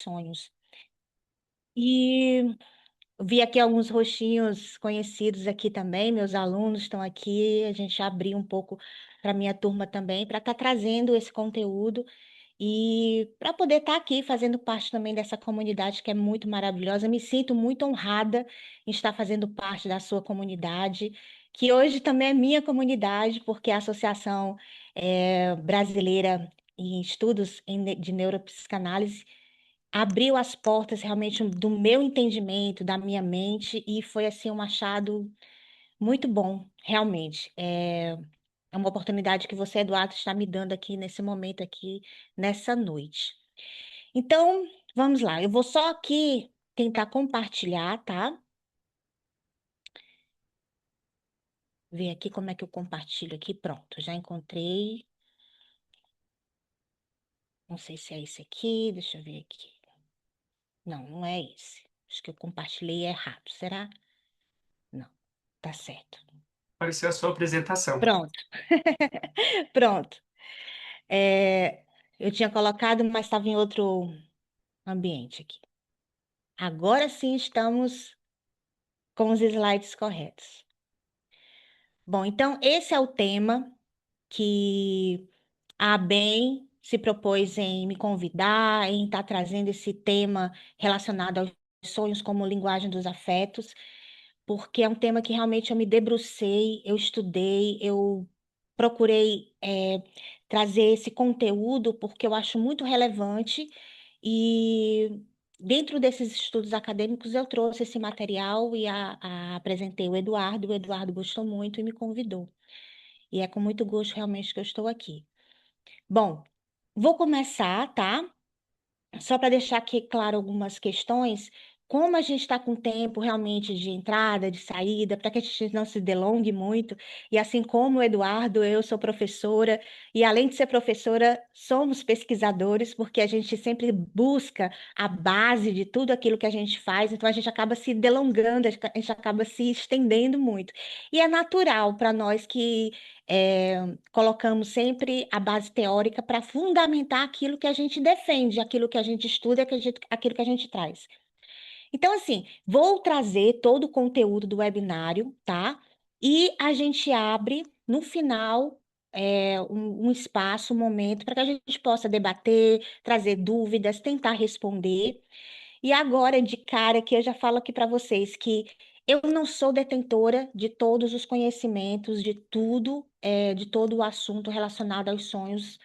sonhos. E vi aqui alguns rostinhos conhecidos aqui também, meus alunos estão aqui, a gente abriu um pouco para minha turma também, para estar trazendo esse conteúdo e para poder estar aqui fazendo parte também dessa comunidade que é muito maravilhosa. Me sinto muito honrada em estar fazendo parte da sua comunidade, que hoje também é minha comunidade, porque a Associação Brasileira em Estudos de Neuropsicanálise abriu as portas realmente do meu entendimento, da minha mente, e foi assim um achado muito bom, realmente. É uma oportunidade que você, Eduardo, está me dando aqui nesse momento aqui, nessa noite. Então, vamos lá. Eu vou só aqui tentar compartilhar, tá? Ver aqui como é que eu compartilho aqui. Pronto, já encontrei. Não sei se é esse aqui, deixa eu ver aqui. Não, não é esse. Acho que eu compartilhei errado. Será? Não, tá certo. Apareceu a sua apresentação. Pronto, pronto. Eu tinha colocado, mas estava em outro ambiente aqui. Agora sim estamos com os slides corretos. Bom, então esse é o tema que a ABEM se propôs em me convidar, em estar trazendo esse tema relacionado aos sonhos como linguagem dos afetos, porque é um tema que realmente eu me debrucei, eu estudei, eu procurei trazer esse conteúdo porque eu acho muito relevante e dentro desses estudos acadêmicos eu trouxe esse material e apresentei o Eduardo gostou muito e me convidou. E é com muito gosto realmente que eu estou aqui. Bom, vou começar, tá? Só para deixar aqui claro algumas questões, como a gente está com tempo realmente de entrada, de saída, para que a gente não se delongue muito, e assim como o Eduardo, eu sou professora, e além de ser professora, somos pesquisadores, porque a gente sempre busca a base de tudo aquilo que a gente faz, então a gente acaba se delongando, a gente acaba se estendendo muito. E é natural para nós que colocamos sempre a base teórica para fundamentar aquilo que a gente defende, aquilo que a gente estuda, aquilo que a gente traz. Então, assim, vou trazer todo o conteúdo do webinário, tá? E a gente abre no final um espaço, um momento para que a gente possa debater, trazer dúvidas, tentar responder. E agora, de cara, que eu já falo aqui para vocês que eu não sou detentora de todos os conhecimentos, de tudo, de todo o assunto relacionado aos sonhos.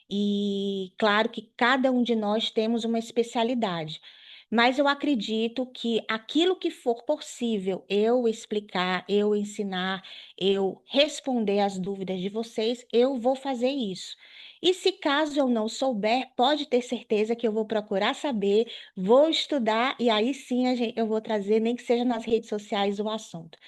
E claro que cada um de nós temos uma especialidade. Mas eu acredito que aquilo que for possível eu explicar, eu ensinar, eu responder às dúvidas de vocês, eu vou fazer isso. E se caso eu não souber, pode ter certeza que eu vou procurar saber, vou estudar e aí sim eu vou trazer, nem que seja nas redes sociais, o assunto.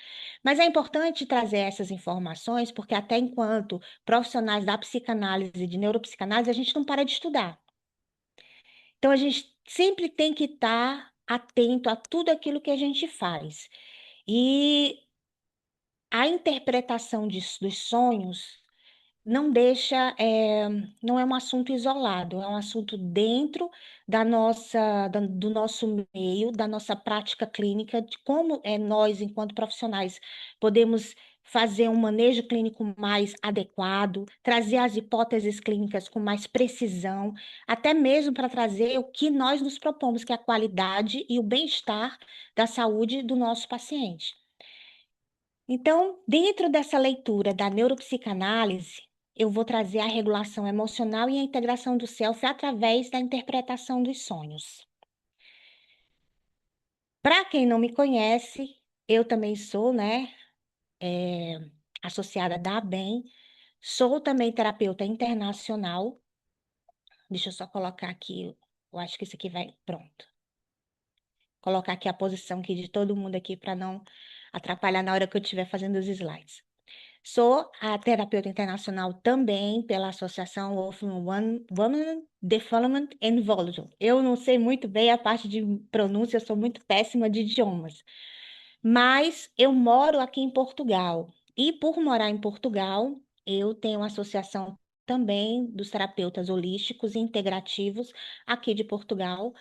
Mas é importante trazer essas informações, porque até enquanto profissionais da psicanálise e de neuropsicanálise, a gente não para de estudar. Então, a gente sempre tem que estar atento a tudo aquilo que a gente faz. E a interpretação dos sonhos não deixa, não é um assunto isolado, é um assunto dentro do nosso meio, da nossa prática clínica, de como nós, enquanto profissionais, podemos fazer um manejo clínico mais adequado, trazer as hipóteses clínicas com mais precisão, até mesmo para trazer o que nós nos propomos, que é a qualidade e o bem-estar da saúde do nosso paciente. Então, dentro dessa leitura da neuropsicanálise, eu vou trazer a regulação emocional e a integração do self através da interpretação dos sonhos. Para quem não me conhece, eu também sou, né, associada da ABEM, sou também terapeuta internacional. Deixa eu só colocar aqui, eu acho que isso aqui vai, pronto. Colocar aqui a posição aqui de todo mundo aqui para não atrapalhar na hora que eu estiver fazendo os slides. Sou a terapeuta internacional também pela Associação of Women Development and Voluntary. Eu não sei muito bem a parte de pronúncia, eu sou muito péssima de idiomas. Mas eu moro aqui em Portugal. E por morar em Portugal, eu tenho uma associação também dos terapeutas holísticos e integrativos aqui de Portugal.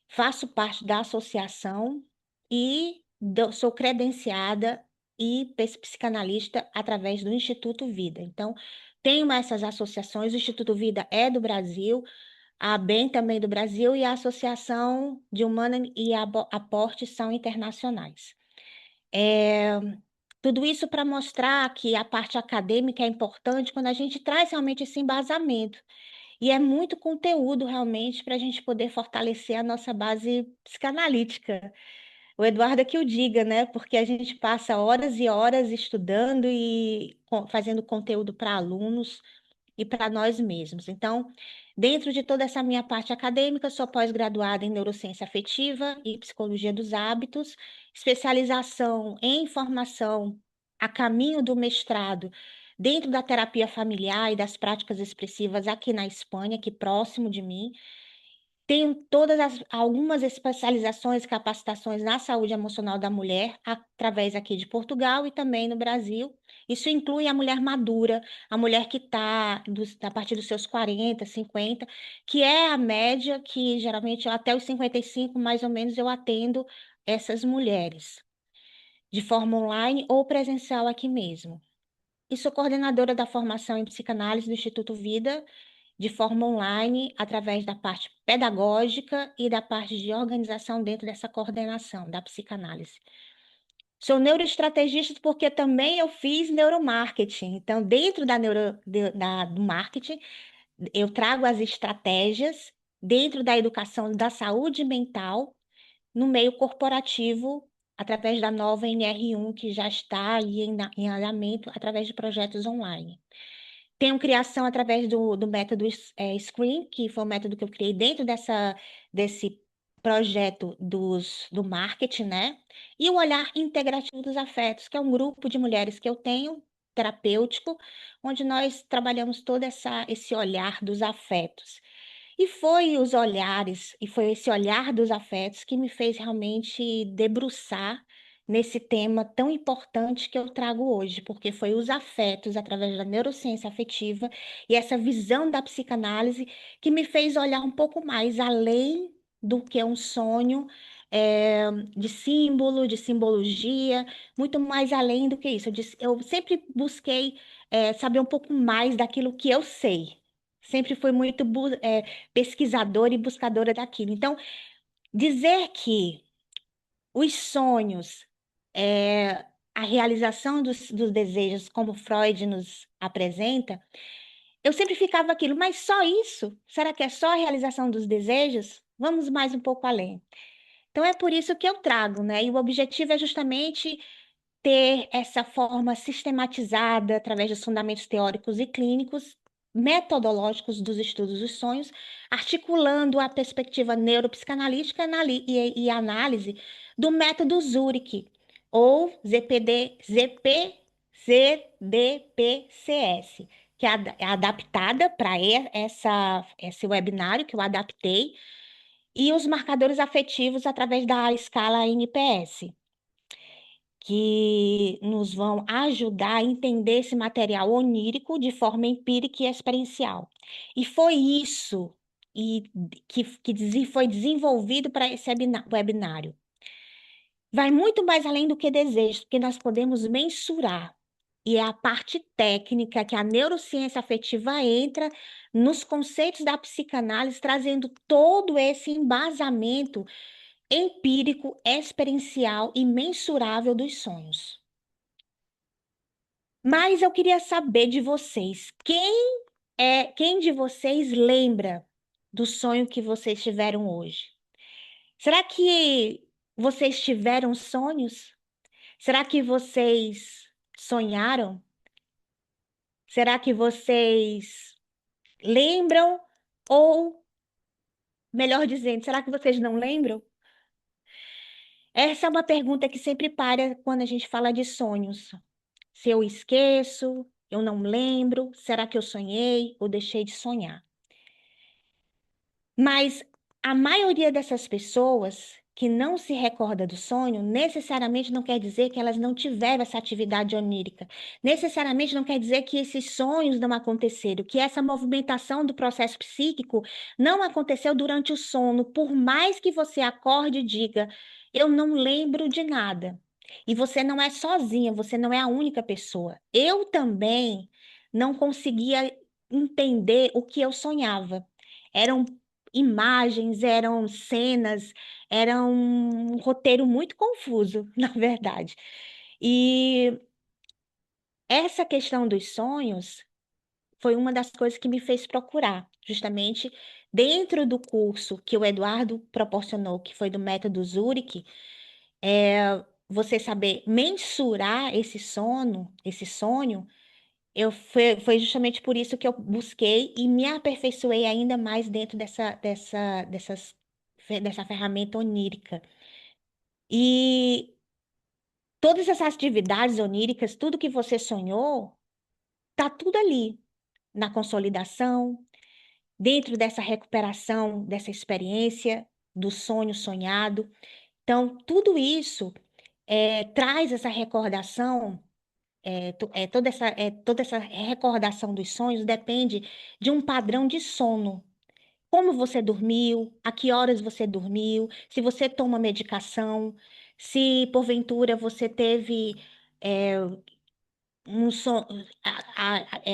faço parte da associação e sou credenciada e psicanalista através do Instituto Vida. Então, tenho essas associações, o Instituto Vida é do Brasil, a ABEM também do Brasil e a Associação de Humana e Aporte são internacionais. É, tudo isso para mostrar que a parte acadêmica é importante quando a gente traz realmente esse embasamento. E é muito conteúdo realmente para a gente poder fortalecer a nossa base psicanalítica. O Eduardo é que o diga, né? Porque a gente passa horas e horas estudando e fazendo conteúdo para alunos e para nós mesmos. Então, dentro de toda essa minha parte acadêmica, sou pós-graduada em neurociência afetiva e psicologia dos hábitos, especialização em formação a caminho do mestrado dentro da terapia familiar e das práticas expressivas aqui na Espanha, aqui próximo de mim. Tenho algumas especializações e capacitações na saúde emocional da mulher, através aqui de Portugal e também no Brasil. Isso inclui a mulher madura, a mulher que está a partir dos seus 40, 50, que é a média que geralmente até os 55, mais ou menos, eu atendo essas mulheres, de forma online ou presencial aqui mesmo. E sou coordenadora da formação em psicanálise do Instituto Vida, de forma online, através da parte pedagógica e da parte de organização dentro dessa coordenação da psicanálise. Sou neuroestrategista porque também eu fiz neuromarketing. Então, dentro do marketing, eu trago as estratégias dentro da educação da saúde mental no meio corporativo, através da nova NR1, que já está aí em andamento, através de projetos online. Tenho criação através do método Screen, que foi o método que eu criei dentro desse projeto do marketing, né? E o olhar integrativo dos afetos, que é um grupo de mulheres que eu tenho, terapêutico, onde nós trabalhamos todo esse olhar dos afetos. E foi os olhares, e foi esse olhar dos afetos que me fez realmente debruçar nesse tema tão importante que eu trago hoje, porque foi os afetos, através da neurociência afetiva e essa visão da psicanálise que me fez olhar um pouco mais além do que um sonho, de símbolo, de simbologia, muito mais além do que isso. Eu sempre busquei, saber um pouco mais daquilo que eu sei. Sempre fui muito pesquisadora e buscadora daquilo. Então, dizer que os sonhos, a realização dos desejos, como Freud nos apresenta, eu sempre ficava aquilo, mas só isso? Será que é só a realização dos desejos? Vamos mais um pouco além. Então, é por isso que eu trago, né? E o objetivo é justamente ter essa forma sistematizada através dos fundamentos teóricos e clínicos, metodológicos dos estudos dos sonhos, articulando a perspectiva neuropsicanalítica e análise do método Zurich, ou ZDPCS, que é adaptada para esse webinário que eu adaptei, e os marcadores afetivos através da escala NPS, que nos vão ajudar a entender esse material onírico de forma empírica e experiencial. E foi isso que foi desenvolvido para esse webinário. Vai muito mais além do que desejo, porque nós podemos mensurar. E é a parte técnica que a neurociência afetiva entra nos conceitos da psicanálise, trazendo todo esse embasamento empírico, experiencial e mensurável dos sonhos. Mas eu queria saber de vocês, quem de vocês lembra do sonho que vocês tiveram hoje? Será que vocês tiveram sonhos? Será que vocês sonharam? Será que vocês lembram? Ou, melhor dizendo, será que vocês não lembram? Essa é uma pergunta que sempre para quando a gente fala de sonhos. Se eu esqueço, eu não lembro, será que eu sonhei ou deixei de sonhar? Mas a maioria dessas pessoas que não se recorda do sonho, necessariamente não quer dizer que elas não tiveram essa atividade onírica. Necessariamente não quer dizer que esses sonhos não aconteceram, que essa movimentação do processo psíquico não aconteceu durante o sono, por mais que você acorde e diga, eu não lembro de nada. E você não é sozinha, você não é a única pessoa. Eu também não conseguia entender o que eu sonhava. Eram imagens, eram cenas, era um roteiro muito confuso, na verdade. E essa questão dos sonhos foi uma das coisas que me fez procurar, justamente dentro do curso que o Eduardo proporcionou, que foi do método Zurich, você saber mensurar esse sono, esse sonho. Foi justamente por isso que eu busquei e me aperfeiçoei ainda mais dentro dessa ferramenta onírica. E todas essas atividades oníricas, tudo que você sonhou, tá tudo ali, na consolidação, dentro dessa recuperação, dessa experiência do sonho sonhado. Então, tudo isso traz essa recordação. Toda essa recordação dos sonhos depende de um padrão de sono. Como você dormiu, a que horas você dormiu, se você toma medicação, se porventura você teve é, um son...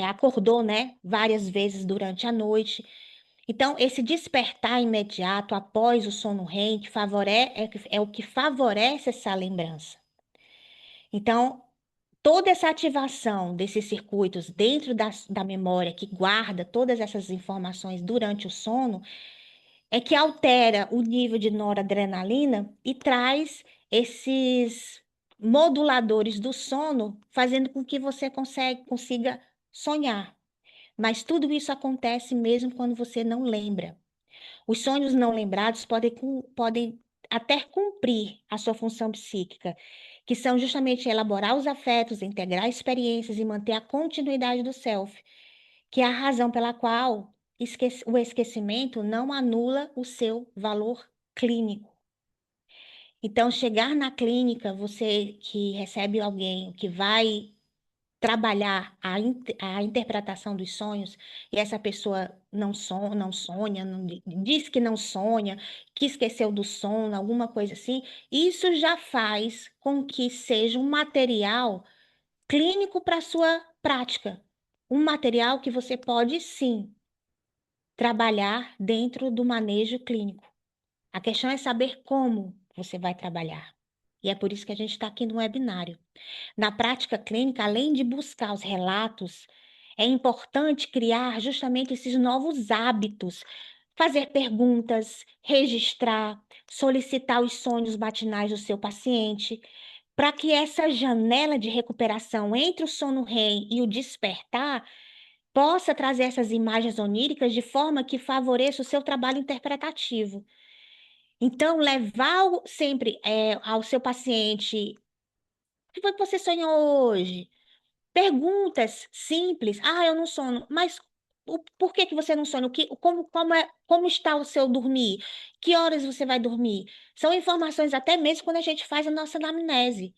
acordou, né, várias vezes durante a noite. Então, esse despertar imediato após o sono REM é o que favorece essa lembrança. Então, toda essa ativação desses circuitos dentro da memória que guarda todas essas informações durante o sono é que altera o nível de noradrenalina e traz esses moduladores do sono, fazendo com que você consiga sonhar. Mas tudo isso acontece mesmo quando você não lembra. Os sonhos não lembrados podem até cumprir a sua função psíquica, que são justamente elaborar os afetos, integrar experiências e manter a continuidade do self, que é a razão pela qual o esquecimento não anula o seu valor clínico. Então, chegar na clínica, você que recebe alguém que vai trabalhar a interpretação dos sonhos, e essa pessoa não sonha, diz que não sonha, que esqueceu do sono, alguma coisa assim, isso já faz com que seja um material clínico para a sua prática. Um material que você pode, sim, trabalhar dentro do manejo clínico. A questão é saber como você vai trabalhar. E é por isso que a gente está aqui no webinário. Na prática clínica, além de buscar os relatos, é importante criar justamente esses novos hábitos, fazer perguntas, registrar, solicitar os sonhos matinais do seu paciente, para que essa janela de recuperação entre o sono REM e o despertar possa trazer essas imagens oníricas de forma que favoreça o seu trabalho interpretativo. Então, levar sempre ao seu paciente: o que foi que você sonhou hoje? Perguntas simples. Ah, eu não sono. Mas por que que você não sonha? Como está o seu dormir? Que horas você vai dormir? São informações até mesmo quando a gente faz a nossa anamnese.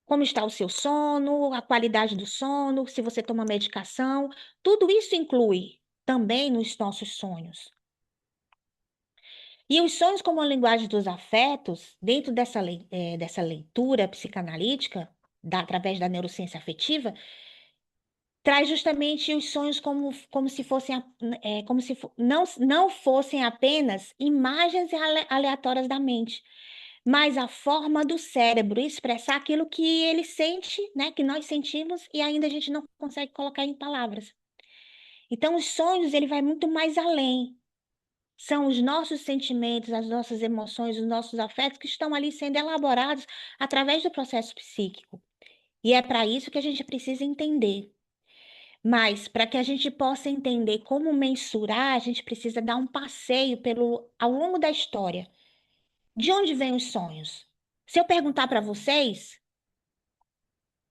Como está o seu sono, a qualidade do sono, se você toma medicação. Tudo isso inclui também nos nossos sonhos. E os sonhos como a linguagem dos afetos, dentro dessa leitura psicanalítica, através da neurociência afetiva, traz justamente os sonhos como se fossem, não fossem apenas imagens aleatórias da mente, mas a forma do cérebro expressar aquilo que ele sente, né, que nós sentimos e ainda a gente não consegue colocar em palavras. Então, os sonhos, ele vai muito mais além. São os nossos sentimentos, as nossas emoções, os nossos afetos que estão ali sendo elaborados através do processo psíquico. E é para isso que a gente precisa entender. Mas para que a gente possa entender como mensurar, a gente precisa dar um passeio ao longo da história. De onde vêm os sonhos? Se eu perguntar para vocês,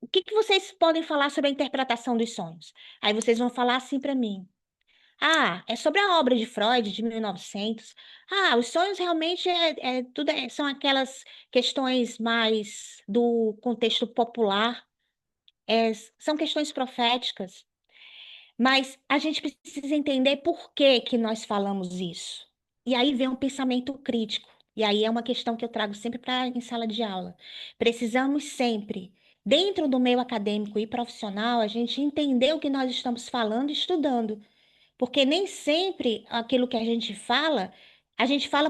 o que que vocês podem falar sobre a interpretação dos sonhos? Aí vocês vão falar assim para mim: Ah, é sobre a obra de Freud, de 1900. Ah, os sonhos realmente são aquelas questões mais do contexto popular, são questões proféticas. Mas a gente precisa entender por que que nós falamos isso. E aí vem um pensamento crítico. E aí é uma questão que eu trago sempre para em sala de aula. Precisamos sempre, dentro do meio acadêmico e profissional, a gente entender o que nós estamos falando e estudando. Porque nem sempre aquilo que a gente fala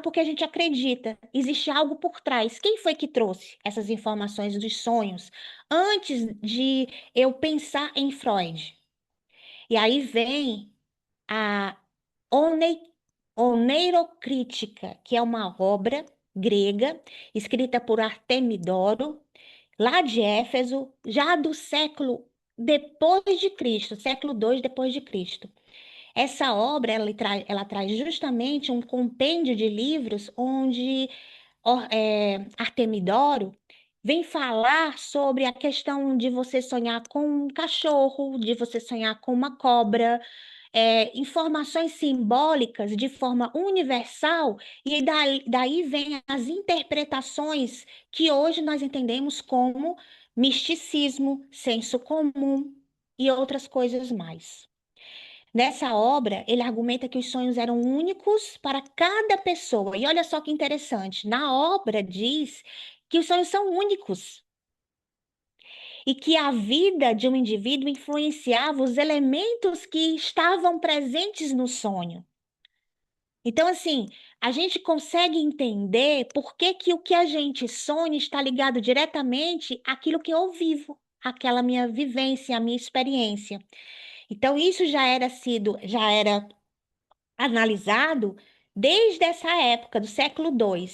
porque a gente acredita. Existe algo por trás. Quem foi que trouxe essas informações dos sonhos antes de eu pensar em Freud? E aí vem a One- Oneirocrítica, que é uma obra grega escrita por Artemidoro, lá de Éfeso, já do século depois de Cristo, século II depois de Cristo. Essa obra ela traz justamente um compêndio de livros onde Artemidoro vem falar sobre a questão de você sonhar com um cachorro, de você sonhar com uma cobra, informações simbólicas de forma universal, e daí vem as interpretações que hoje nós entendemos como misticismo, senso comum e outras coisas mais. Nessa obra, ele argumenta que os sonhos eram únicos para cada pessoa. E olha só que interessante, na obra diz que os sonhos são únicos e que a vida de um indivíduo influenciava os elementos que estavam presentes no sonho. Então, assim, a gente consegue entender por que que o que a gente sonha está ligado diretamente àquilo que eu vivo, àquela minha vivência, à minha experiência. Então, isso já era analisado desde essa época, do século II.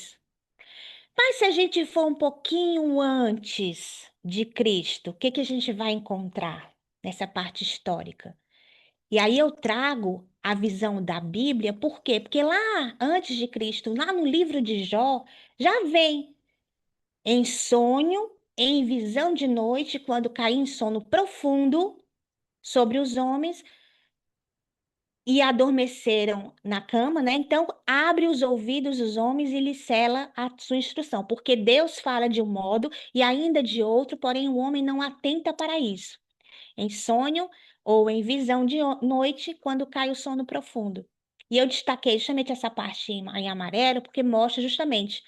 Mas se a gente for um pouquinho antes de Cristo, o que que a gente vai encontrar nessa parte histórica? E aí eu trago a visão da Bíblia, por quê? Porque lá antes de Cristo, lá no livro de Jó, já vem em sonho, em visão de noite, quando caí em sono profundo sobre os homens, e adormeceram na cama, né? Então, abre os ouvidos dos homens e lhes cela a sua instrução, porque Deus fala de um modo e ainda de outro, porém o homem não atenta para isso. Em sonho ou em visão de noite, quando cai o sono profundo. E eu destaquei justamente essa parte em amarelo, porque mostra justamente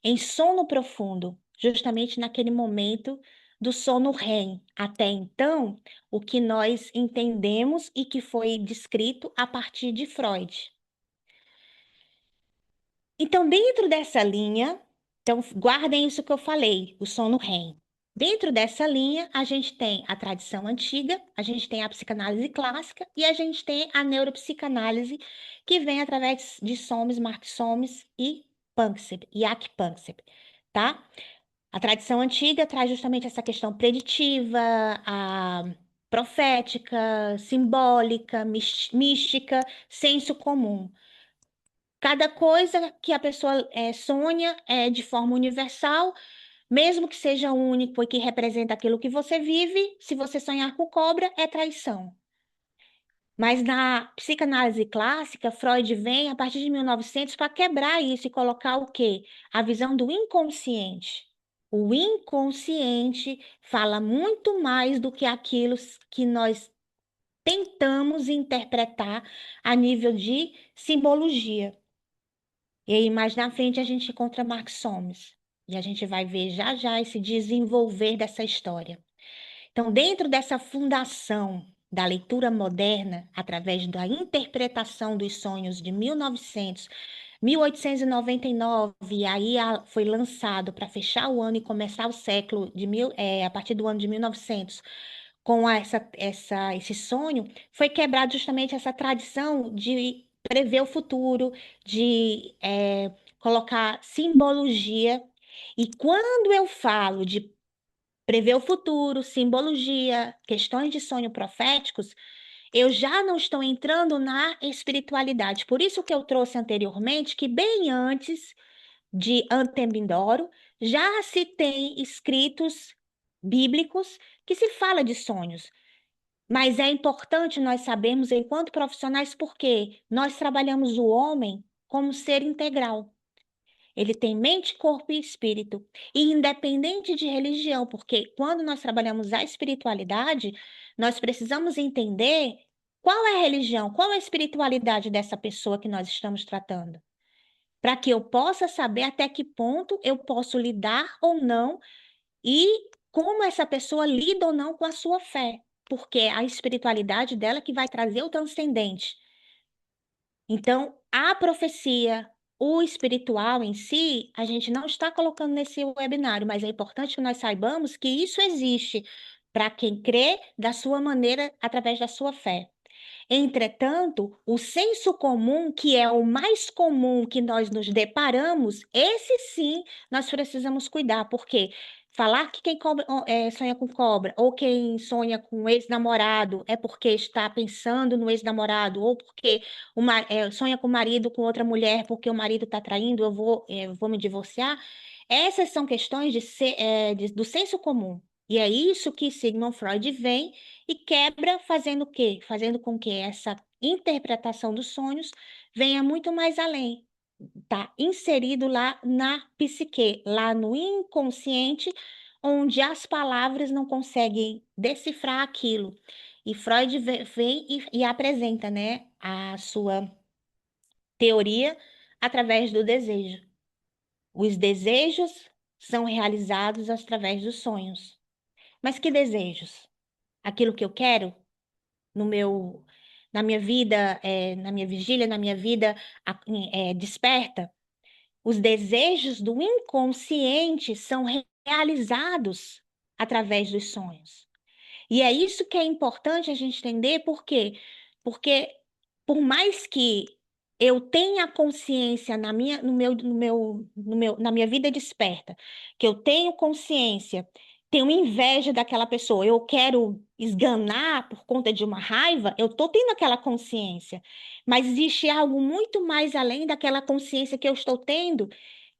em sono profundo, justamente naquele momento do sono REM. Até então, o que nós entendemos e que foi descrito a partir de Freud. Então, dentro dessa linha, então guardem isso que eu falei, o sono REM. Dentro dessa linha, a gente tem a tradição antiga, a gente tem a psicanálise clássica e a gente tem a neuropsicanálise, que vem através de Somes, Mark Somes e Panksepp, Jaak Panksepp, tá? A tradição antiga traz justamente essa questão preditiva, a profética, simbólica, mística, senso comum. Cada coisa que a pessoa sonha é de forma universal, mesmo que seja único e que representa aquilo que você vive, se você sonhar com cobra, é traição. Mas na psicanálise clássica, Freud vem a partir de 1900 para quebrar isso e colocar o quê? A visão do inconsciente. O inconsciente fala muito mais do que aquilo que nós tentamos interpretar a nível de simbologia. E aí, mais na frente, a gente encontra Mark Sommers. E a gente vai ver já já esse desenvolver dessa história. Então, dentro dessa fundação da leitura moderna, através da interpretação dos sonhos de 1900, 1899, e aí foi lançado para fechar o ano e começar o século a partir do ano de 1900, com esse sonho, foi quebrado justamente essa tradição de prever o futuro, de colocar simbologia. E quando eu falo de prever o futuro, simbologia, questões de sonho proféticos, eu já não estou entrando na espiritualidade. Por isso que eu trouxe anteriormente que bem antes de Antemindoro já se tem escritos bíblicos que se fala de sonhos. Mas é importante nós sabermos, enquanto profissionais, porque nós trabalhamos o homem como ser integral. Ele tem mente, corpo e espírito. E independente de religião, porque quando nós trabalhamos a espiritualidade, nós precisamos entender qual é a religião, qual é a espiritualidade dessa pessoa que nós estamos tratando, para que eu possa saber até que ponto eu posso lidar ou não e como essa pessoa lida ou não com a sua fé, porque é a espiritualidade dela que vai trazer o transcendente. Então, a profecia, o espiritual em si, a gente não está colocando nesse webinário, mas é importante que nós saibamos que isso existe para quem crê da sua maneira, através da sua fé. Entretanto, o senso comum, que é o mais comum que nós nos deparamos, esse sim nós precisamos cuidar, porque falar que quem sonha com cobra ou quem sonha com ex-namorado é porque está pensando no ex-namorado ou porque sonha com o marido com outra mulher porque o marido está traindo, eu vou me divorciar. Essas são questões do senso comum. E é isso que Sigmund Freud vem e quebra fazendo o quê? Fazendo com que essa interpretação dos sonhos venha muito mais além. Está inserido lá na psique, lá no inconsciente, onde as palavras não conseguem decifrar aquilo. E Freud vem e apresenta, né, a sua teoria através do desejo. Os desejos são realizados através dos sonhos. Mas que desejos? Aquilo que eu quero? no meu, na minha vida, na minha vigília, na minha vida desperta, os desejos do inconsciente são realizados através dos sonhos. E é isso que é importante a gente entender, por quê? Porque por mais que eu tenha consciência na minha vida desperta, que eu tenho consciência, tenho inveja daquela pessoa, eu quero esganar por conta de uma raiva, eu estou tendo aquela consciência. Mas existe algo muito mais além daquela consciência que eu estou tendo,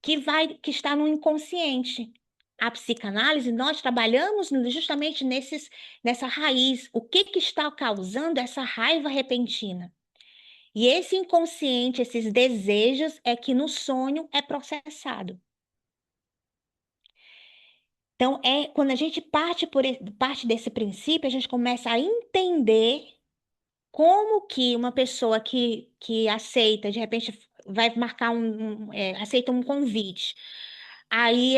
que está no inconsciente. A psicanálise, nós trabalhamos justamente nessa raiz. O que está causando essa raiva repentina? E esse inconsciente, esses desejos, é que no sonho é processado. Então, quando a gente parte desse princípio, a gente começa a entender como que uma pessoa que aceita, de repente, vai marcar aceita um convite. Aí,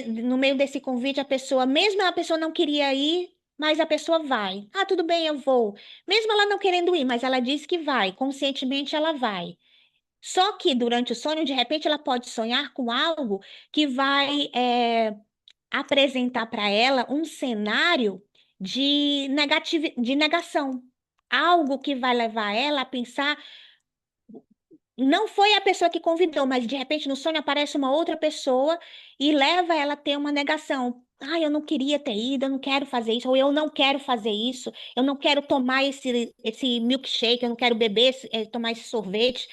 no meio desse convite, mesmo a pessoa não queria ir, mas a pessoa vai. Ah, tudo bem, eu vou. Mesmo ela não querendo ir, mas ela diz que vai, conscientemente ela vai. Só que durante o sonho, de repente, ela pode sonhar com algo que vai apresentar para ela um cenário de negação. Algo que vai levar ela a pensar, não foi a pessoa que convidou, mas de repente no sonho aparece uma outra pessoa e leva ela a ter uma negação. Ah, eu não queria ter ido, eu não quero fazer isso, ou eu não quero fazer isso, eu não quero tomar esse milkshake, eu não quero beber, tomar esse sorvete,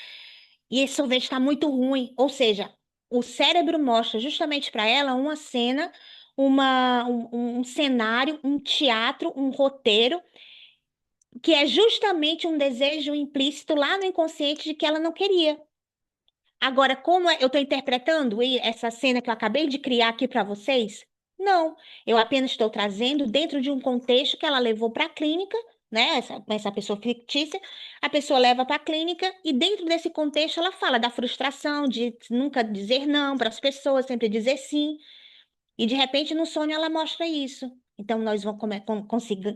e esse sorvete está muito ruim. Ou seja, o cérebro mostra justamente para ela uma cena, um cenário, um teatro, um roteiro que é justamente um desejo implícito lá no inconsciente de que ela não queria. Agora, eu estou interpretando essa cena que eu acabei de criar aqui para vocês? Não, eu apenas estou trazendo dentro de um contexto que ela levou para a clínica, né? Essa pessoa fictícia, a pessoa leva para a clínica e dentro desse contexto ela fala da frustração de nunca dizer não para as pessoas, sempre dizer sim. E de repente no sonho ela mostra isso. Então nós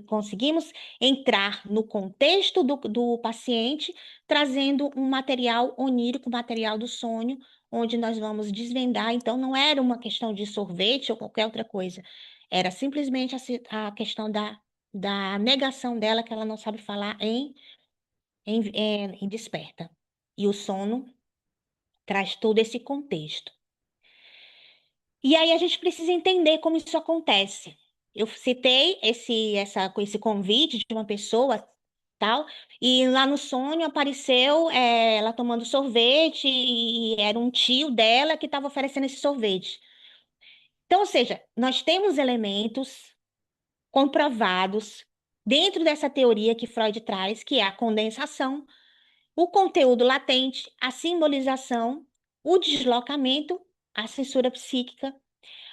conseguimos entrar no contexto do paciente, trazendo um material onírico, material do sonho, onde nós vamos desvendar. Então não era uma questão de sorvete ou qualquer outra coisa. Era simplesmente a questão da negação dela, que ela não sabe falar em desperta. E o sono traz todo esse contexto. E aí a gente precisa entender como isso acontece. Eu citei com esse convite de uma pessoa, tal, e lá no sonho apareceu ela tomando sorvete e era um tio dela que estava oferecendo esse sorvete. Então, ou seja, nós temos elementos comprovados dentro dessa teoria que Freud traz, que é a condensação, o conteúdo latente, a simbolização, o deslocamento, a censura psíquica,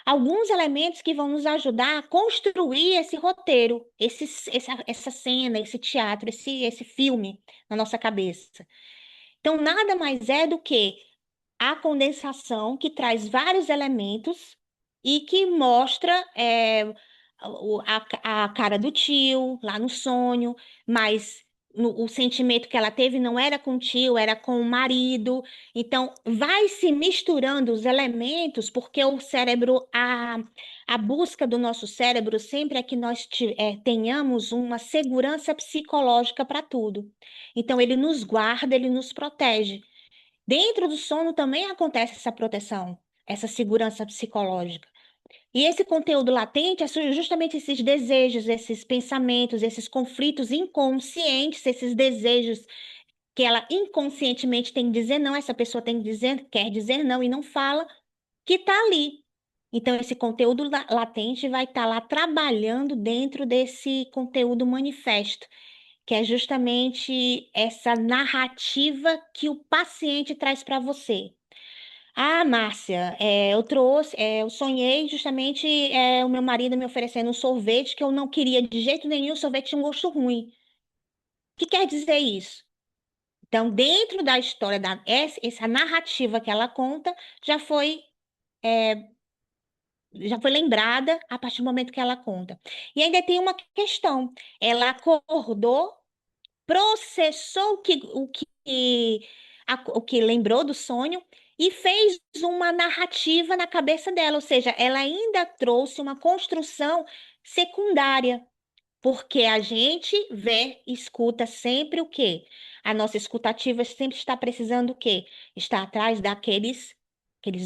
alguns elementos que vão nos ajudar a construir esse roteiro, essa cena, esse teatro, esse filme na nossa cabeça. Então, nada mais é do que a condensação que traz vários elementos e que mostra a cara do tio lá no sonho, mas o sentimento que ela teve não era com o tio, era com o marido. Então, vai se misturando os elementos, porque o cérebro, a busca do nosso cérebro sempre é que nós tenhamos uma segurança psicológica para tudo. Então, ele nos guarda, ele nos protege. Dentro do sono também acontece essa proteção, essa segurança psicológica. E esse conteúdo latente é justamente esses desejos, esses pensamentos, esses conflitos inconscientes, esses desejos que ela inconscientemente tem que dizer não, essa pessoa tem que dizer, quer dizer não e não fala, que está ali. Então, esse conteúdo latente vai estar lá trabalhando dentro desse conteúdo manifesto, que é justamente essa narrativa que o paciente traz para você. Ah, Márcia, eu sonhei justamente o meu marido me oferecendo um sorvete que eu não queria de jeito nenhum, o sorvete tinha um gosto ruim. O que quer dizer isso? Então, dentro da história, essa narrativa que ela conta, já foi, é, já foi lembrada a partir do momento que ela conta. E ainda tem uma questão. Ela acordou, processou o que lembrou do sonho e fez uma narrativa na cabeça dela, ou seja, ela ainda trouxe uma construção secundária, porque a gente vê, escuta sempre o quê? A nossa escutativa sempre está precisando o quê? Está atrás aqueles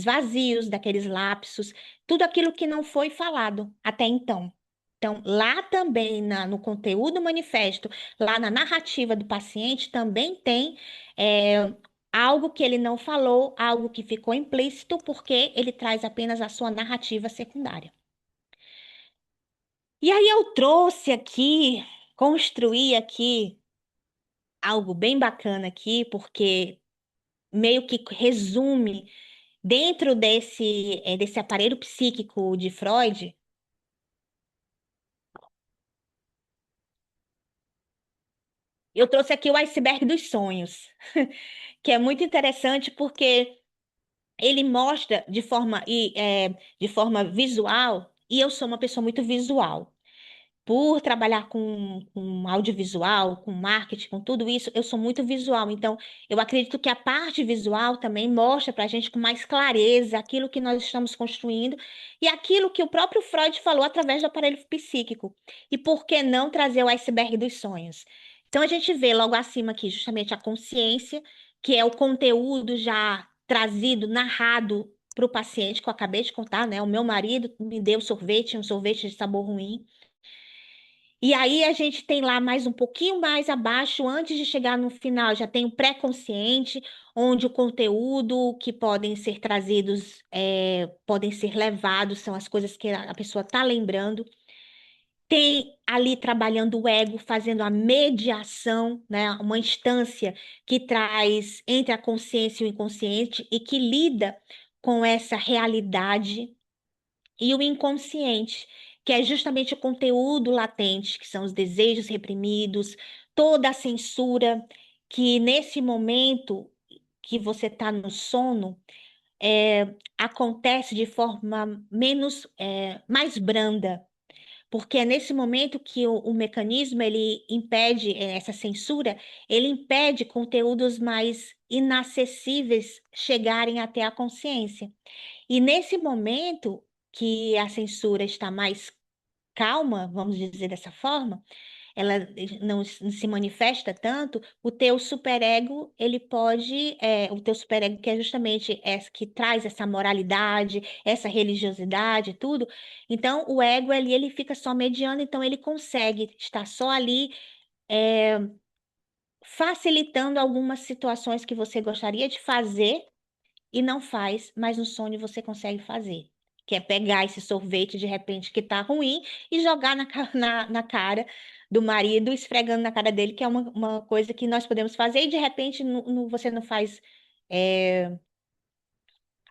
vazios, daqueles lapsos, tudo aquilo que não foi falado até então. Então, lá também no conteúdo manifesto, lá na narrativa do paciente, também tem algo que ele não falou, algo que ficou implícito, porque ele traz apenas a sua narrativa secundária. E aí eu trouxe aqui, construí aqui algo bem bacana aqui, porque meio que resume dentro desse aparelho psíquico de Freud. Eu trouxe aqui o iceberg dos sonhos, que é muito interessante porque ele mostra de forma visual, e eu sou uma pessoa muito visual. Por trabalhar com audiovisual, com marketing, com tudo isso, eu sou muito visual. Então, eu acredito que a parte visual também mostra para a gente com mais clareza aquilo que nós estamos construindo e aquilo que o próprio Freud falou através do aparelho psíquico. E por que não trazer o iceberg dos sonhos? Então, a gente vê logo acima aqui justamente a consciência, que é o conteúdo já trazido, narrado para o paciente, que eu acabei de contar, né? O meu marido me deu sorvete, um sorvete de sabor ruim. E aí a gente tem lá mais um pouquinho mais abaixo, antes de chegar no final, já tem o pré-consciente, onde o conteúdo que podem ser trazidos, podem ser levados, são as coisas que a pessoa está lembrando. Tem ali trabalhando o ego, fazendo a mediação, né? Uma instância que traz entre a consciência e o inconsciente e que lida com essa realidade e o inconsciente, que é justamente o conteúdo latente, que são os desejos reprimidos, toda a censura, que nesse momento que você está no sono, acontece de forma mais branda, porque é nesse momento que o mecanismo ele impede essa censura, ele impede conteúdos mais inacessíveis chegarem até a consciência. E nesse momento que a censura está mais calma, vamos dizer dessa forma, ela não se manifesta tanto, o teu superego, ele pode, o teu superego que é justamente essa que traz essa moralidade, essa religiosidade, tudo. Então, o ego ali, ele fica só mediando, então ele consegue estar só ali, é, facilitando algumas situações que você gostaria de fazer e não faz, mas no sonho você consegue fazer. que é pegar esse sorvete de repente que tá ruim e jogar na cara do marido, esfregando na cara dele, que é uma coisa que nós podemos fazer e de repente você não faz é,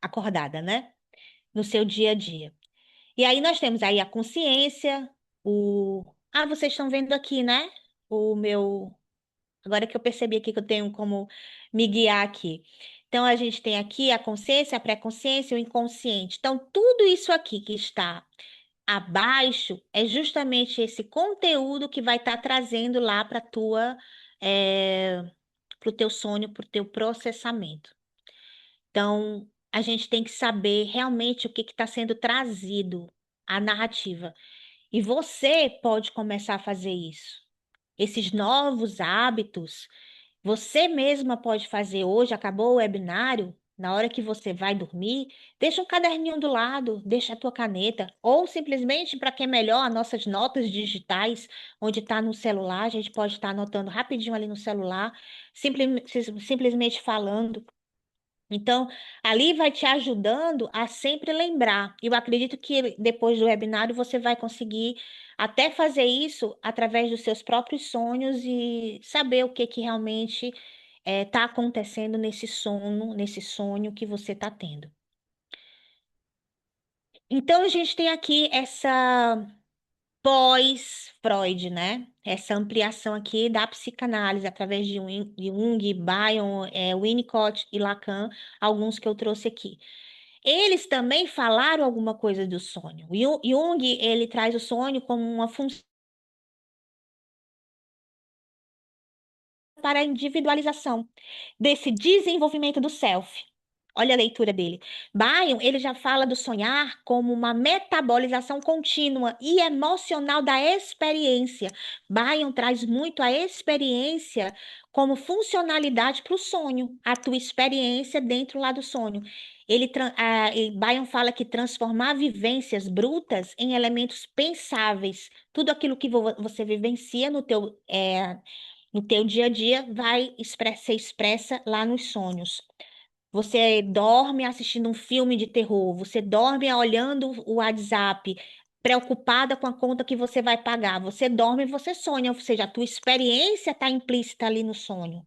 acordada, né? No seu dia a dia. E aí nós temos aí a consciência, o... Ah, vocês estão vendo aqui, né? O meu... Agora que eu percebi aqui que eu tenho como me guiar aqui. Então, a gente tem aqui a consciência, a pré-consciência e o inconsciente. Então, tudo isso aqui que está abaixo é justamente esse conteúdo que vai estar trazendo lá para tua, para o teu sonho, para o teu processamento. Então, a gente tem que saber realmente o que está sendo trazido, a narrativa. E você pode começar a fazer isso. Esses novos hábitos, você mesma pode fazer hoje, acabou o webinário, na hora que você vai dormir, deixa um caderninho do lado, deixa a tua caneta, ou simplesmente, para que é melhor, as nossas notas digitais, onde está no celular, a gente pode estar anotando rapidinho ali no celular, simplesmente falando. Então, ali vai te ajudando a sempre lembrar. Eu acredito que depois do webinário você vai conseguir até fazer isso através dos seus próprios sonhos e saber o que realmente está acontecendo nesse sonho que você está tendo. Então, a gente tem aqui essa pós-Freud, né? Essa ampliação aqui da psicanálise através de Jung, Bion, Winnicott e Lacan, alguns que eu trouxe aqui. Eles também falaram alguma coisa do sonho. Jung, ele traz o sonho como uma função para a individualização desse desenvolvimento do self. Olha a leitura dele. Bion, ele já fala do sonhar como uma metabolização contínua e emocional da experiência. Bion traz muito a experiência como funcionalidade para o sonho, a tua experiência dentro lá do sonho. Bion fala que transformar vivências brutas em elementos pensáveis, tudo aquilo que você vivencia no teu dia a dia ser expressa lá nos sonhos. Você dorme assistindo um filme de terror, você dorme olhando o WhatsApp, preocupada com a conta que você vai pagar. Você dorme e você sonha, ou seja, a tua experiência está implícita ali no sonho.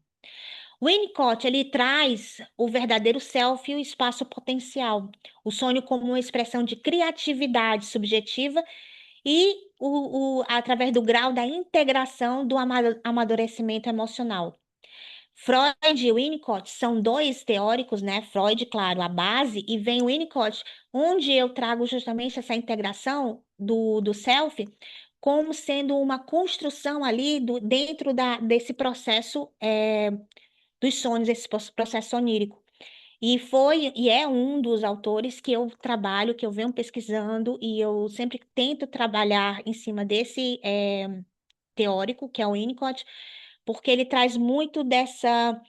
O Winnicott, ele traz o verdadeiro self e o espaço potencial. O sonho como uma expressão de criatividade subjetiva e através do grau da integração do amadurecimento emocional. Freud e Winnicott são dois teóricos, né? Freud, claro, a base, e vem o Winnicott, onde eu trago justamente essa integração do self como sendo uma construção ali dentro desse processo dos sonhos, esse processo onírico. E é um dos autores que eu trabalho, que eu venho pesquisando, e eu sempre tento trabalhar em cima desse teórico, que é o Winnicott, porque ele traz muito dessa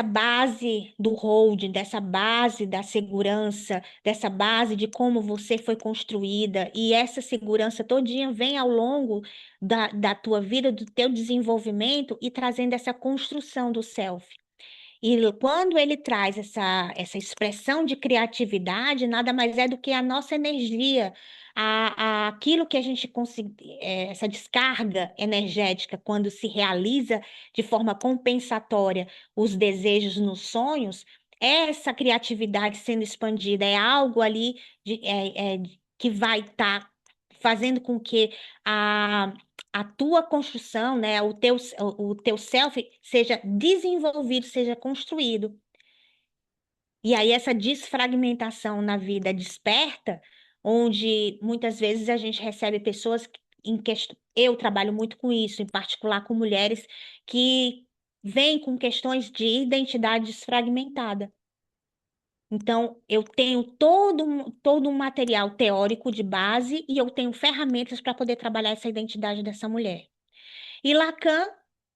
base do holding, dessa base da segurança, dessa base de como você foi construída, e essa segurança todinha vem ao longo da tua vida, do teu desenvolvimento e trazendo essa construção do self. E quando ele traz essa expressão de criatividade, nada mais é do que a nossa energia, aquilo que a gente consegue, essa descarga energética, quando se realiza de forma compensatória os desejos nos sonhos, é essa criatividade sendo expandida, é algo ali que vai estar fazendo com que a a tua construção, né, o teu self seja desenvolvido, seja construído. E aí essa desfragmentação na vida desperta, onde muitas vezes a gente recebe pessoas eu trabalho muito com isso, em particular com mulheres que vêm com questões de identidade desfragmentada. Então, eu tenho todo um material teórico de base e eu tenho ferramentas para poder trabalhar essa identidade dessa mulher. E Lacan,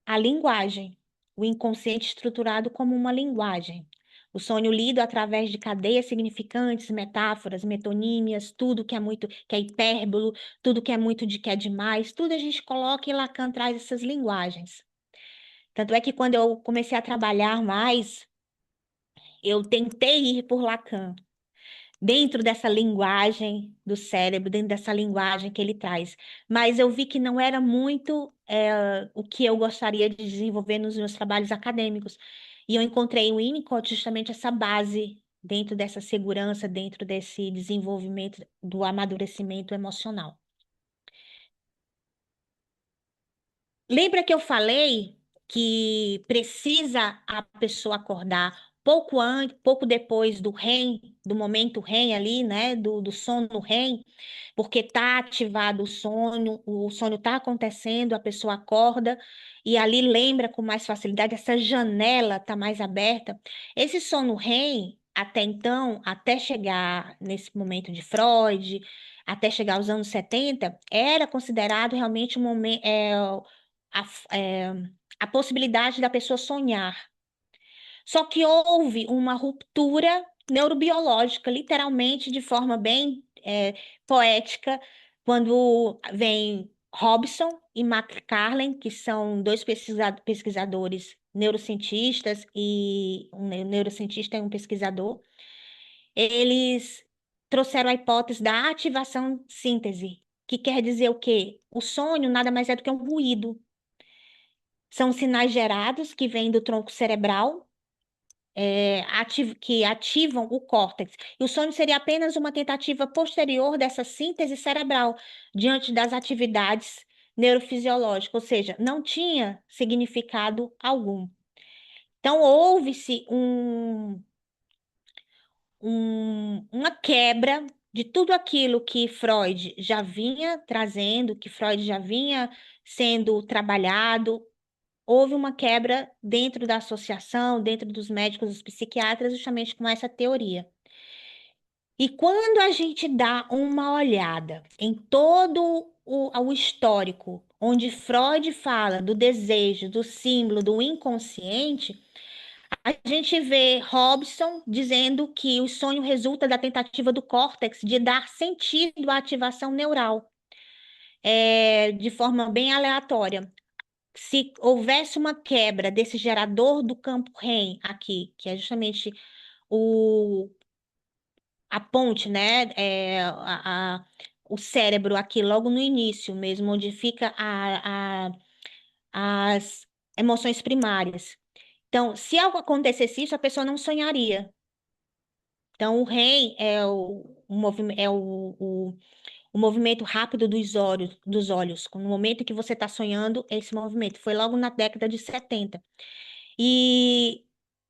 a linguagem, o inconsciente estruturado como uma linguagem. O sonho lido através de cadeias significantes, metáforas, metonímias, tudo que é muito, que é hipérbolo, tudo que é muito de que é demais, tudo a gente coloca e Lacan traz essas linguagens. Tanto é que quando eu comecei a trabalhar mais, eu tentei ir por Lacan. dentro dessa linguagem do cérebro, dentro dessa linguagem que ele traz. Mas eu vi que não era muito o que eu gostaria de desenvolver nos meus trabalhos acadêmicos. E eu encontrei o Winnicott justamente essa base dentro dessa segurança, dentro desse desenvolvimento do amadurecimento emocional. Lembra que eu falei que precisa a pessoa acordar pouco antes, pouco depois do REM, do momento REM ali, né, do sono REM, porque tá ativado o sonho tá acontecendo, a pessoa acorda e ali lembra com mais facilidade, essa janela tá mais aberta. Esse sono REM, até então, até chegar nesse momento de Freud, até chegar aos anos 70, era considerado realmente um momento, a, é, a possibilidade da pessoa sonhar. Só que houve uma ruptura neurobiológica, literalmente, de forma bem poética, quando vem Robson e McCarlen, que são dois pesquisadores neurocientistas e um neurocientista e um pesquisador, eles trouxeram a hipótese da ativação síntese, que quer dizer o quê? O sonho nada mais é do que um ruído. São sinais gerados que vêm do tronco cerebral, que ativam o córtex. E o sonho seria apenas uma tentativa posterior dessa síntese cerebral diante das atividades neurofisiológicas, ou seja, não tinha significado algum. Então, houve-se uma quebra de tudo aquilo que Freud já vinha trazendo, que Freud já vinha sendo trabalhado. Houve uma quebra dentro da associação, dentro dos médicos, dos psiquiatras, justamente com essa teoria. E quando a gente dá uma olhada em todo o histórico, onde Freud fala do desejo, do símbolo, do inconsciente, a gente vê Robson dizendo que o sonho resulta da tentativa do córtex de dar sentido à ativação neural, de forma bem aleatória. Se houvesse uma quebra desse gerador do campo REM aqui, que é justamente o, a ponte, né? O cérebro aqui, logo no início mesmo, onde fica as emoções primárias. Então, se algo acontecesse isso, a pessoa não sonharia. Então, o REM o movimento rápido dos olhos. No momento que você está sonhando, esse movimento. Foi logo na década de 70. E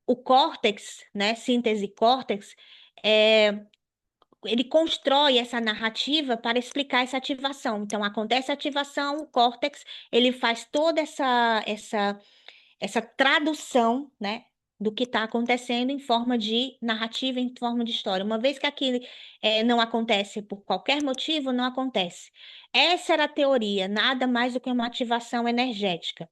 o córtex, né, síntese córtex, é, ele constrói essa narrativa para explicar essa ativação. Então, acontece a ativação, o córtex, ele faz toda essa tradução, né, do que está acontecendo em forma de narrativa, em forma de história. Uma vez que aquilo não acontece por qualquer motivo, não acontece. Essa era a teoria, nada mais do que uma ativação energética.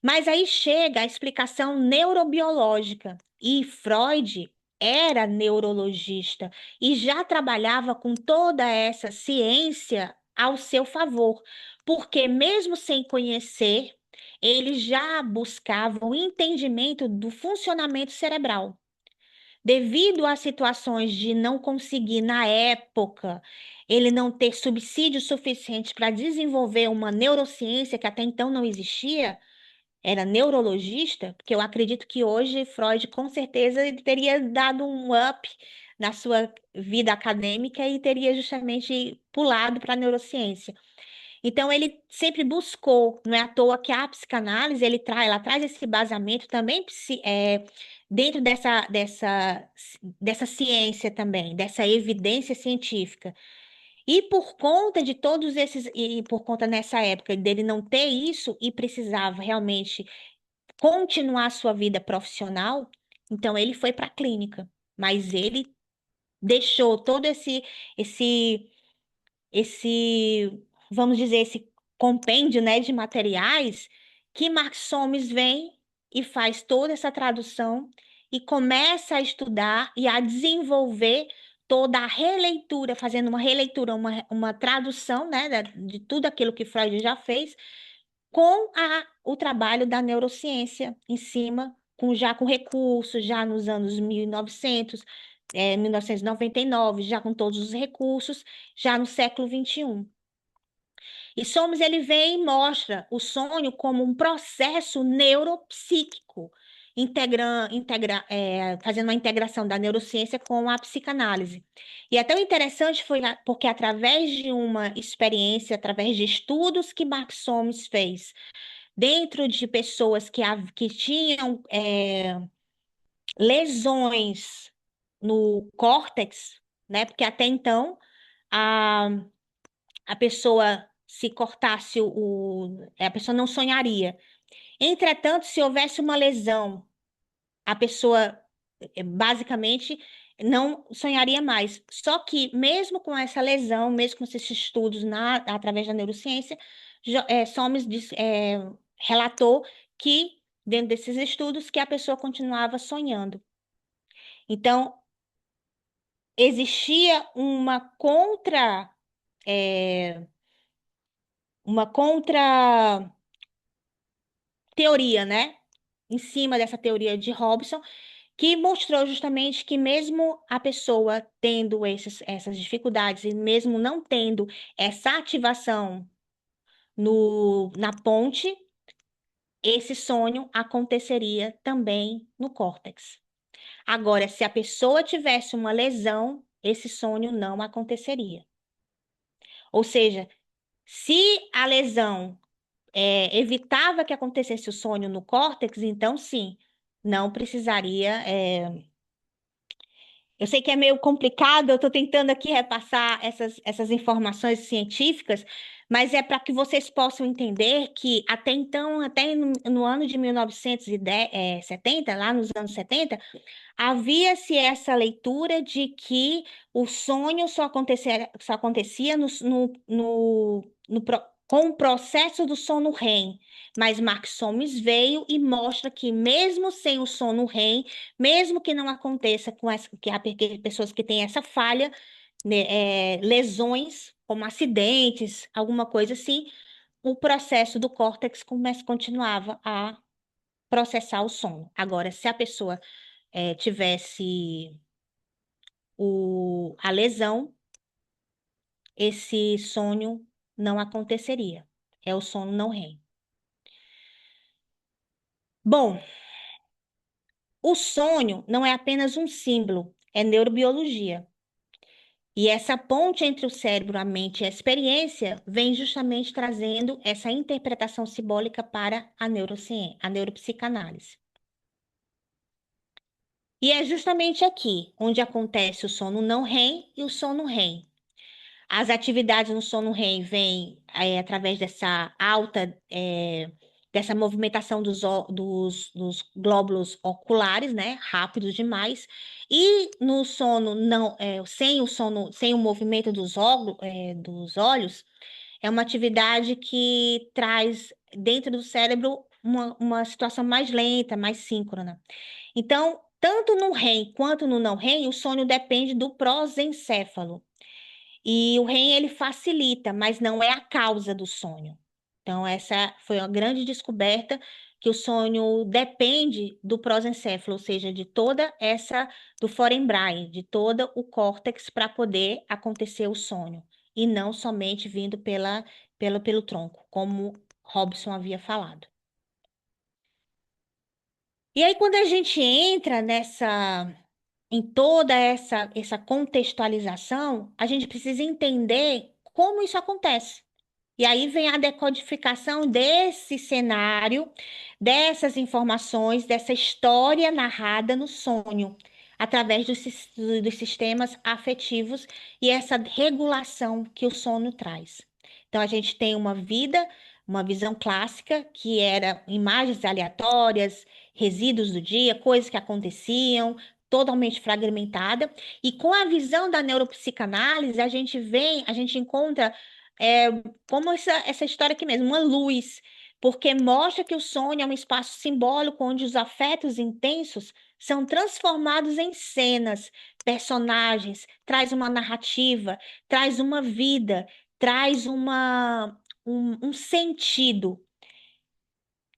Mas aí chega a explicação neurobiológica. E Freud era neurologista e já trabalhava com toda essa ciência ao seu favor, porque mesmo sem conhecer, ele já buscava o entendimento do funcionamento cerebral. Devido a situações de não conseguir, na época, ele não ter subsídio suficiente para desenvolver uma neurociência que até então não existia, era neurologista, porque eu acredito que hoje Freud com certeza ele teria dado um up na sua vida acadêmica e teria justamente pulado para a neurociência. Então ele sempre buscou, não é à toa que a psicanálise ela traz esse basamento também dentro dessa ciência também, dessa evidência científica. E por conta de todos esses, e por conta nessa época dele não ter isso e precisava realmente continuar a sua vida profissional, então ele foi para a clínica, mas ele deixou todo esse esse vamos dizer esse compêndio, né, de materiais que Mark Soames vem e faz toda essa tradução e começa a estudar e a desenvolver toda a releitura, fazendo uma releitura, uma tradução, né, de tudo aquilo que Freud já fez com o trabalho da neurociência em cima, já com recursos, já nos anos 1900, 1999, já com todos os recursos, já no século XXI. E Somos, ele vem e mostra o sonho como um processo neuropsíquico, fazendo uma integração da neurociência com a psicanálise. E é tão interessante porque através de uma experiência, através de estudos que Mark Soames fez, dentro de pessoas que tinham lesões no córtex, né? Porque até então a, a pessoa se cortasse a pessoa não sonharia. Entretanto, se houvesse uma lesão, a pessoa basicamente não sonharia mais. Só que mesmo com essa lesão, mesmo com esses estudos através da neurociência, Somers relatou que dentro desses estudos que a pessoa continuava sonhando. Então, existia é, uma contra teoria, né? Em cima dessa teoria de Robson, que mostrou justamente que mesmo a pessoa tendo essas dificuldades e mesmo não tendo essa ativação na ponte, esse sonho aconteceria também no córtex. Agora, se a pessoa tivesse uma lesão, esse sonho não aconteceria. Ou seja, se a lesão evitava que acontecesse o sonho no córtex, então sim, não precisaria. Eu sei que é meio complicado, eu estou tentando aqui repassar essas informações científicas, mas é para que vocês possam entender que até então, até no ano de 1970, lá nos anos 70, havia-se essa leitura de que o sonho só acontecia com o processo do sono REM. Mas Mark Soames veio e mostra que mesmo sem o sono REM, mesmo que não aconteça que há pessoas que têm essa falha, né, lesões, como acidentes, alguma coisa assim, o processo do córtex continuava a processar o sono. Agora, se a pessoa tivesse a lesão, esse sonho não aconteceria. É o sono não REM. Bom, o sonho não é apenas um símbolo, é neurobiologia. E essa ponte entre o cérebro, a mente e a experiência vem justamente trazendo essa interpretação simbólica para a neurociência, a neuropsicanálise. E é justamente aqui onde acontece o sono não REM e o sono REM. As atividades no sono REM vêm através dessa movimentação dos glóbulos oculares, né? Rápidos demais. E no sono não, sem o movimento dos olhos, é uma atividade que traz dentro do cérebro uma situação mais lenta, mais síncrona. Então, tanto no REM quanto no não REM, o sono depende do prosencéfalo. E o REM ele facilita, mas não é a causa do sonho. Então, essa foi uma grande descoberta que o sonho depende do prosencéfalo, ou seja, do Forebrain, de todo o córtex para poder acontecer o sonho, e não somente vindo pelo tronco, como Robson havia falado. E aí, quando a gente entra em toda essa contextualização, a gente precisa entender como isso acontece. E aí vem a decodificação desse cenário, dessas informações, dessa história narrada no sonho, através dos sistemas afetivos e essa regulação que o sono traz. Então, a gente tem uma visão clássica, que era imagens aleatórias, resíduos do dia, coisas que aconteciam, totalmente fragmentada. E com a visão da neuropsicanálise, a gente encontra é, como essa história aqui mesmo, uma luz, porque mostra que o sonho é um espaço simbólico onde os afetos intensos são transformados em cenas, personagens, traz uma narrativa, traz uma vida, traz um sentido.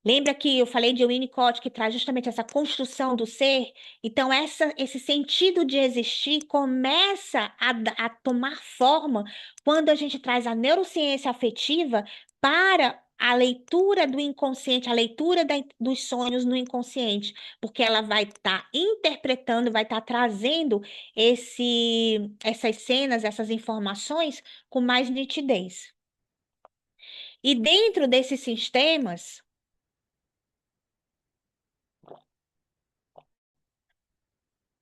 Lembra que eu falei de Winnicott, que traz justamente essa construção do ser? Então, esse sentido de existir começa a tomar forma quando a gente traz a neurociência afetiva para a leitura do inconsciente, a leitura dos sonhos no inconsciente, porque ela vai estar interpretando, vai estar trazendo essas cenas, essas informações com mais nitidez. E dentro desses sistemas,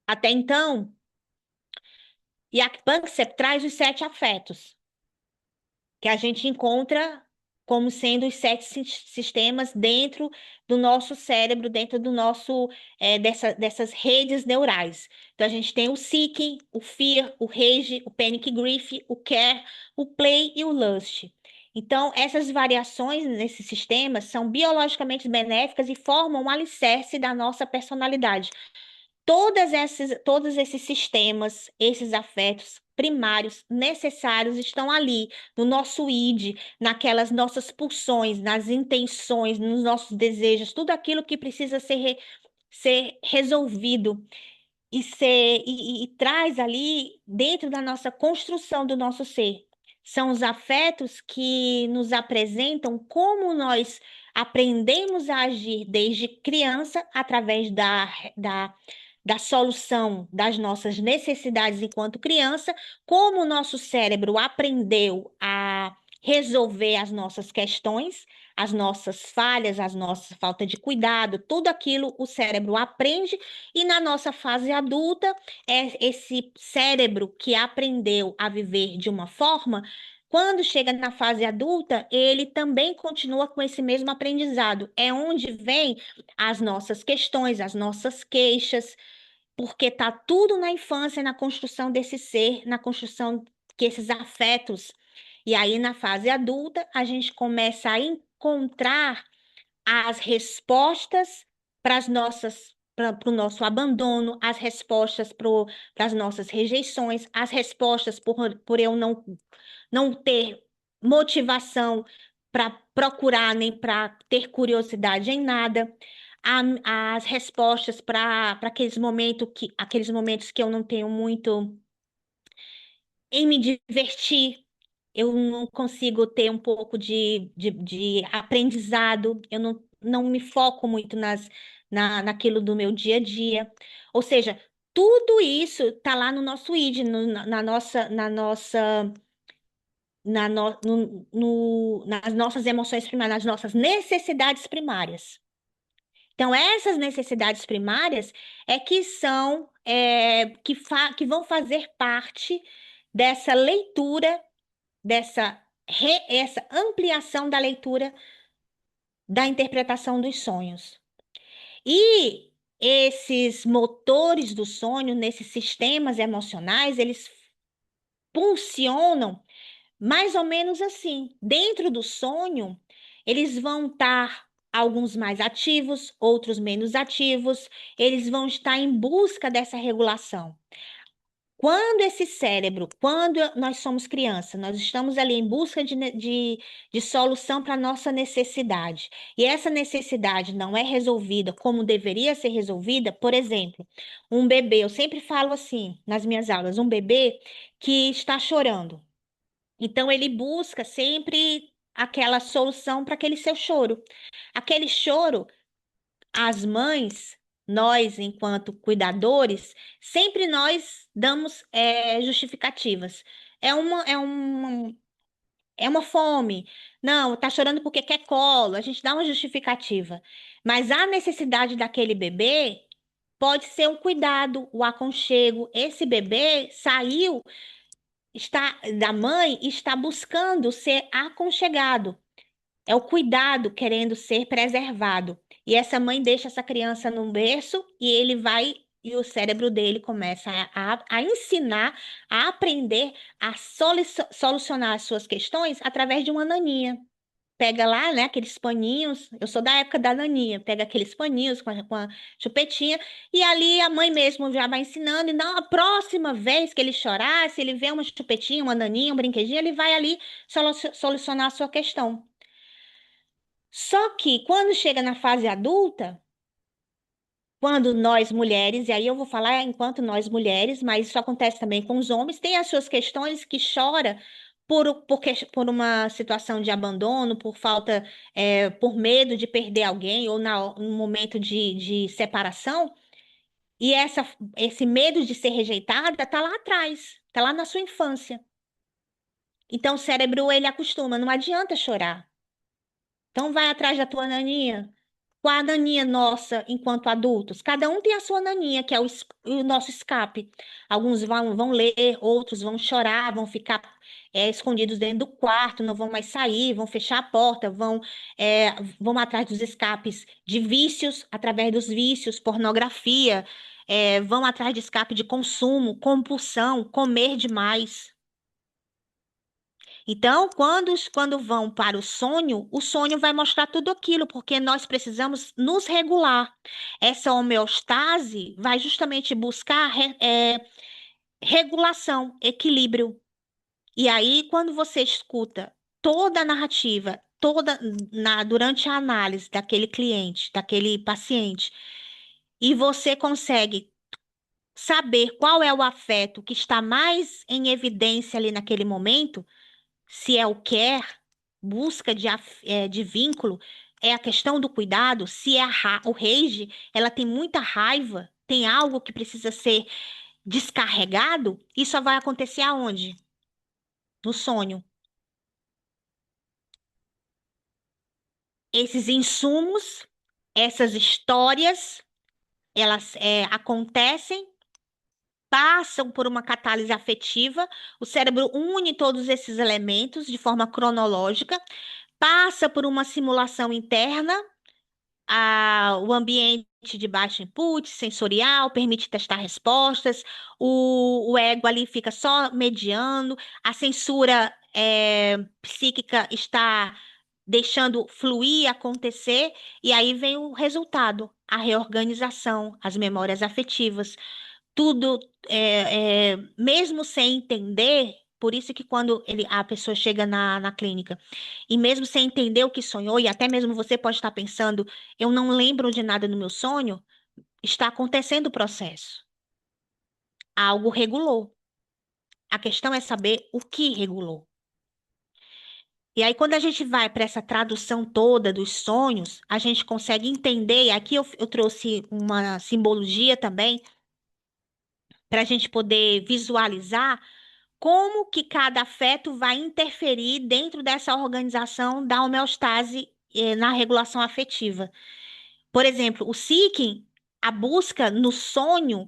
até então, Jack Panksepp traz os sete afetos, que a gente encontra como sendo os sete sistemas dentro do nosso cérebro, dentro do nosso dessas redes neurais. Então a gente tem o seeking, o fear, o rage, o panic grief, o care, o play e o lust. Então, essas variações nesses sistemas são biologicamente benéficas e formam um alicerce da nossa personalidade. Todos esses sistemas, esses afetos primários necessários estão ali no nosso id, naquelas nossas pulsões, nas intenções, nos nossos desejos, tudo aquilo que precisa ser resolvido e traz ali dentro da nossa construção do nosso ser. São os afetos que nos apresentam como nós aprendemos a agir desde criança através da solução das nossas necessidades enquanto criança, como o nosso cérebro aprendeu a resolver as nossas questões, as nossas falhas, as nossas falta de cuidado, tudo aquilo o cérebro aprende e na nossa fase adulta é esse cérebro que aprendeu a viver de uma forma. Quando chega na fase adulta, ele também continua com esse mesmo aprendizado. É onde vem as nossas questões, as nossas queixas, porque tá tudo na infância, na construção desse ser, na construção que esses afetos. E aí, na fase adulta, a gente começa a encontrar as respostas para as nossas para o nosso abandono, as respostas para as nossas rejeições, as respostas por eu não ter motivação para procurar nem para ter curiosidade em nada, as respostas para aqueles momentos que eu não tenho muito em me divertir, eu não consigo ter um pouco de aprendizado, eu não me foco muito naquilo do meu dia a dia. Ou seja, tudo isso está lá no nosso id, nas nossas emoções primárias, nas nossas necessidades primárias. Então, essas necessidades primárias é que são, que vão fazer parte dessa leitura, essa ampliação da leitura da interpretação dos sonhos. E esses motores do sonho, nesses sistemas emocionais, eles funcionam mais ou menos assim. Dentro do sonho, eles vão estar alguns mais ativos, outros menos ativos, eles vão estar em busca dessa regulação. Quando nós somos crianças, nós estamos ali em busca de solução para a nossa necessidade, e essa necessidade não é resolvida como deveria ser resolvida, por exemplo, um bebê, eu sempre falo assim nas minhas aulas, um bebê que está chorando. Então, ele busca sempre aquela solução para aquele seu choro. Aquele choro, as mães, nós, enquanto cuidadores, sempre nós damos justificativas. É uma fome. Não, tá chorando porque quer colo. A gente dá uma justificativa. Mas a necessidade daquele bebê pode ser um cuidado, o aconchego. Esse bebê saiu da mãe está buscando ser aconchegado. É o cuidado querendo ser preservado. E essa mãe deixa essa criança no berço e ele vai e o cérebro dele começa a ensinar, a aprender a solucionar as suas questões através de uma naninha. Pega lá, né, aqueles paninhos. Eu sou da época da naninha. Pega aqueles paninhos com a chupetinha. E ali a mãe mesmo já vai ensinando. E na próxima vez que ele chorar, se ele vê uma chupetinha, uma naninha, um brinquedinho, ele vai ali solucionar a sua questão. Só que quando chega na fase adulta, quando nós mulheres, e aí eu vou falar enquanto nós mulheres, mas isso acontece também com os homens, tem as suas questões que chora por uma situação de abandono, por falta, por medo de perder alguém, ou num momento de separação, e esse medo de ser rejeitada está lá atrás, está lá na sua infância. Então o cérebro ele acostuma, não adianta chorar. Então vai atrás da tua naninha. Qual a naninha nossa enquanto adultos? Cada um tem a sua naninha, que é o nosso escape. Alguns vão ler, outros vão chorar, vão ficar escondidos dentro do quarto, não vão mais sair, vão fechar a porta, é, vão atrás dos escapes de vícios, através dos vícios, pornografia, vão atrás de escape de consumo, compulsão, comer demais. Então, quando vão para o sonho vai mostrar tudo aquilo, porque nós precisamos nos regular. Essa homeostase vai justamente buscar regulação, equilíbrio. E aí, quando você escuta toda a narrativa, durante a análise daquele cliente, daquele paciente, e você consegue saber qual é o afeto que está mais em evidência ali naquele momento, se é o quer, busca de vínculo, é a questão do cuidado, se é o rage, ela tem muita raiva, tem algo que precisa ser descarregado, isso só vai acontecer aonde? No sonho. Esses insumos, essas histórias, elas acontecem, passam por uma catálise afetiva, o cérebro une todos esses elementos de forma cronológica, passa por uma simulação interna, o ambiente de baixo input sensorial permite testar respostas, o ego ali fica só mediando, a censura psíquica está deixando fluir, acontecer, e aí vem o resultado, a reorganização, as memórias afetivas tudo, mesmo sem entender, por isso que quando a pessoa chega na clínica, e mesmo sem entender o que sonhou, e até mesmo você pode estar pensando, eu não lembro de nada no meu sonho, está acontecendo o processo. Algo regulou. A questão é saber o que regulou. E aí, quando a gente vai para essa tradução toda dos sonhos, a gente consegue entender, e aqui eu trouxe uma simbologia também, para a gente poder visualizar como que cada afeto vai interferir dentro dessa organização da homeostase, na regulação afetiva. Por exemplo, o seeking, a busca no sonho,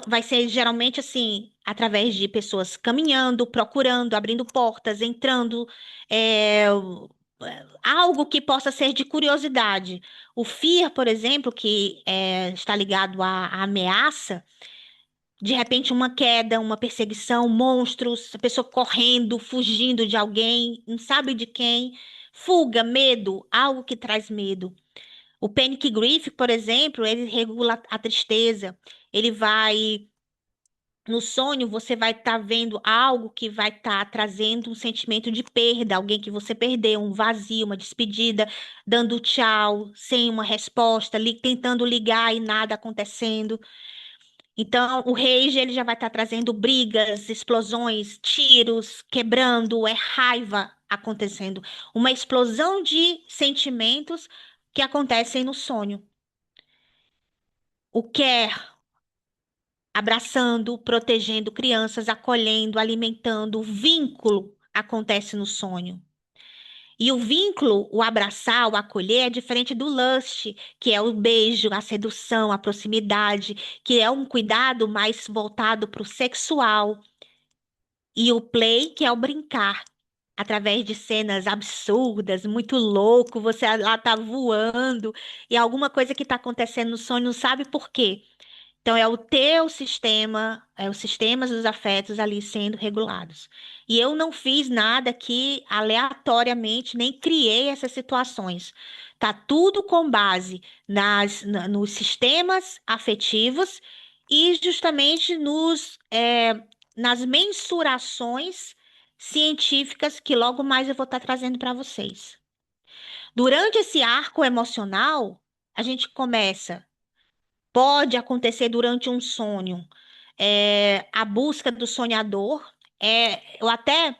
vai ser geralmente assim, através de pessoas caminhando, procurando, abrindo portas, entrando, é, algo que possa ser de curiosidade. O fear, por exemplo, que está ligado à ameaça, de repente, uma queda, uma perseguição, monstros, a pessoa correndo, fugindo de alguém, não sabe de quem. Fuga, medo, algo que traz medo. O panic grief, por exemplo, ele regula a tristeza. Ele vai, no sonho, você vai estar vendo algo que vai estar trazendo um sentimento de perda, alguém que você perdeu, um vazio, uma despedida, dando tchau, sem uma resposta, tentando ligar e nada acontecendo. Então, o rage ele já vai estar trazendo brigas, explosões, tiros, quebrando, raiva acontecendo, uma explosão de sentimentos que acontecem no sonho. O quer abraçando, protegendo crianças, acolhendo, alimentando, o vínculo acontece no sonho. E o vínculo, o abraçar, o acolher, é diferente do lust, que é o beijo, a sedução, a proximidade, que é um cuidado mais voltado para o sexual. E o play, que é o brincar, através de cenas absurdas, muito louco, você lá tá voando, e alguma coisa que está acontecendo no sonho não sabe por quê. Então, é o teu sistema, é os sistemas dos afetos ali sendo regulados. E eu não fiz nada aqui aleatoriamente, nem criei essas situações. Tá tudo com base nos sistemas afetivos e justamente nas mensurações científicas que logo mais eu vou estar trazendo para vocês. Durante esse arco emocional, a gente começa, pode acontecer durante um sonho, a busca do sonhador. Eu até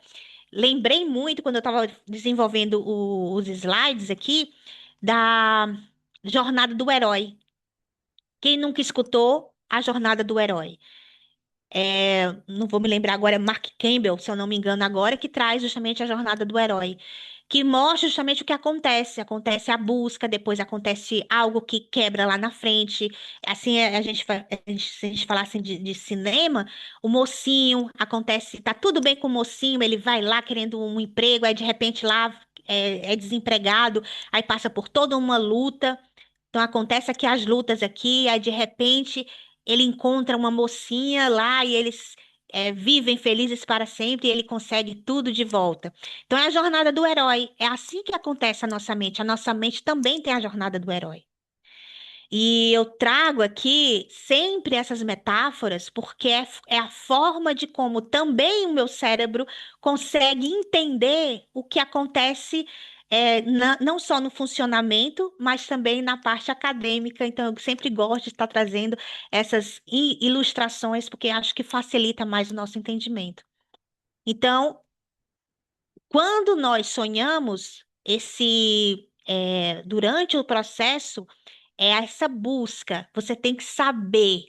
lembrei muito quando eu estava desenvolvendo os slides aqui da jornada do herói. Quem nunca escutou a jornada do herói? Não vou me lembrar agora, é Mark Campbell, se eu não me engano agora, que traz justamente a jornada do herói, que mostra justamente o que acontece. Acontece a busca, depois acontece algo que quebra lá na frente. Assim, se a gente falar assim de cinema, o mocinho, acontece, tá tudo bem com o mocinho, ele vai lá querendo um emprego, aí de repente lá é desempregado, aí passa por toda uma luta. Então acontece aqui as lutas aqui, aí de repente ele encontra uma mocinha lá e eles vivem felizes para sempre e ele consegue tudo de volta. Então é a jornada do herói. É assim que acontece a nossa mente. A nossa mente também tem a jornada do herói. E eu trago aqui sempre essas metáforas porque é a forma de como também o meu cérebro consegue entender o que acontece, não só no funcionamento, mas também na parte acadêmica. Então, eu sempre gosto de estar trazendo essas ilustrações porque acho que facilita mais o nosso entendimento. Então, quando nós sonhamos, durante o processo, é essa busca. Você tem que saber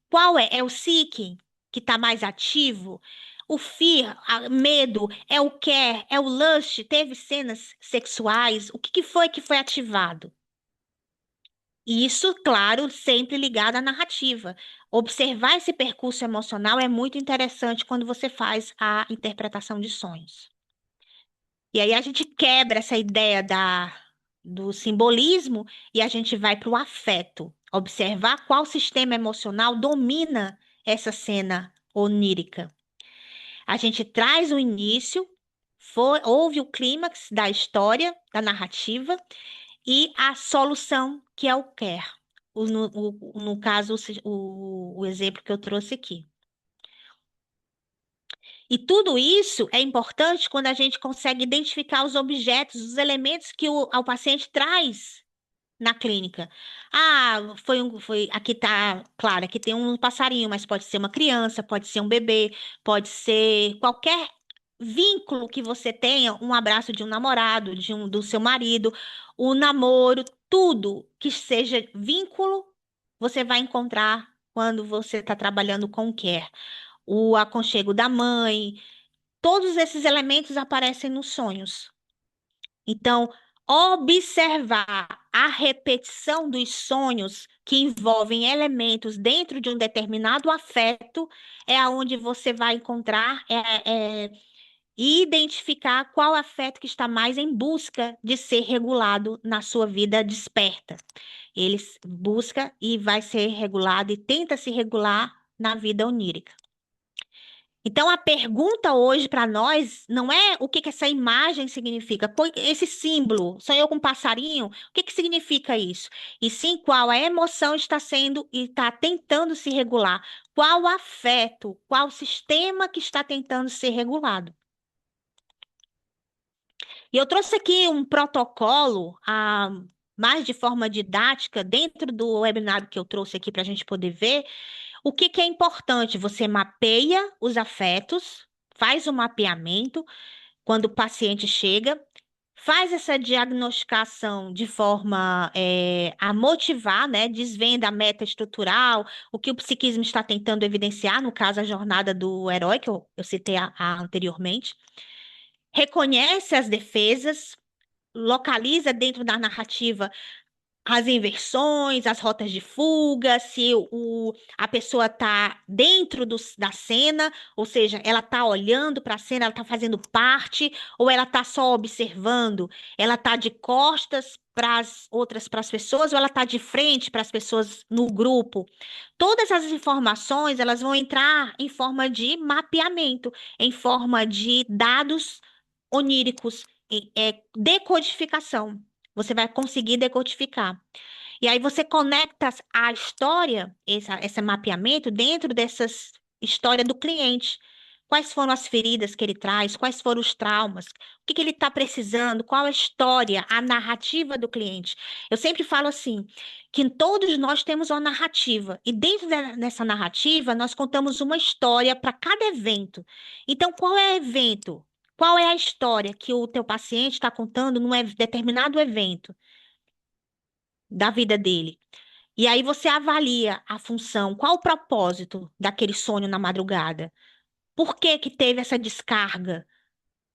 qual é. É o seeking que está mais ativo? O fear, medo, é o care, é o lust, teve cenas sexuais? O que que foi ativado? E isso, claro, sempre ligado à narrativa. Observar esse percurso emocional é muito interessante quando você faz a interpretação de sonhos. E aí a gente quebra essa ideia do simbolismo e a gente vai para o afeto, observar qual sistema emocional domina essa cena onírica. A gente traz o início, houve o clímax da história, da narrativa, e a solução, que é o quer. No caso, o exemplo que eu trouxe aqui. E tudo isso é importante quando a gente consegue identificar os objetos, os elementos que o paciente traz na clínica. Aqui tá, claro, aqui tem um passarinho, mas pode ser uma criança, pode ser um bebê, pode ser qualquer vínculo que você tenha, um abraço de um namorado, do seu marido, o namoro, tudo que seja vínculo, você vai encontrar quando você está trabalhando com o care. O aconchego da mãe, todos esses elementos aparecem nos sonhos. Então, observar a repetição dos sonhos que envolvem elementos dentro de um determinado afeto é aonde você vai encontrar e identificar qual afeto que está mais em busca de ser regulado na sua vida desperta. Ele busca e vai ser regulado e tenta se regular na vida onírica. Então, a pergunta hoje para nós não é o que que essa imagem significa, esse símbolo, sonhou com um passarinho, o que que significa isso? E sim, qual a emoção está sendo e está tentando se regular, qual afeto, qual sistema que está tentando ser regulado. E eu trouxe aqui um protocolo, mais de forma didática, dentro do webinar que eu trouxe aqui para a gente poder ver. O que que é importante? Você mapeia os afetos, faz o mapeamento quando o paciente chega, faz essa diagnosticação de forma a motivar, né? Desvenda a meta estrutural, o que o psiquismo está tentando evidenciar, no caso, a jornada do herói, que eu citei anteriormente. Reconhece as defesas, localiza dentro da narrativa as inversões, as rotas de fuga, se a pessoa está dentro da cena, ou seja, ela está olhando para a cena, ela está fazendo parte, ou ela está só observando, ela está de costas para as pessoas, ou ela está de frente para as pessoas no grupo. Todas as informações, elas vão entrar em forma de mapeamento, em forma de dados oníricos, decodificação. Você vai conseguir decodificar. E aí você conecta a história, esse mapeamento, dentro dessas história do cliente. quais foram as feridas que ele traz, quais foram os traumas, o que que ele está precisando, qual a história, a narrativa do cliente. Eu sempre falo assim, que todos nós temos uma narrativa, e dentro dessa narrativa, nós contamos uma história para cada evento. Então, qual é o evento? Qual é a história que o teu paciente está contando num determinado evento da vida dele? E aí você avalia a função, qual o propósito daquele sonho na madrugada? Por que que teve essa descarga?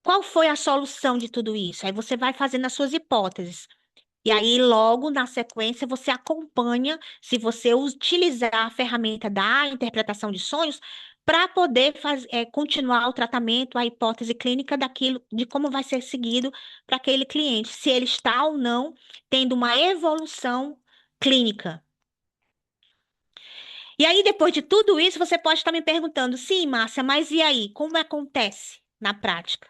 Qual foi a solução de tudo isso? Aí você vai fazendo as suas hipóteses. E aí, logo na sequência, você acompanha se você utilizar a ferramenta da interpretação de sonhos para poder continuar o tratamento, a hipótese clínica daquilo, de como vai ser seguido para aquele cliente, se ele está ou não tendo uma evolução clínica. E aí, depois de tudo isso, você pode estar me perguntando, sim, Márcia, mas e aí? Como acontece na prática?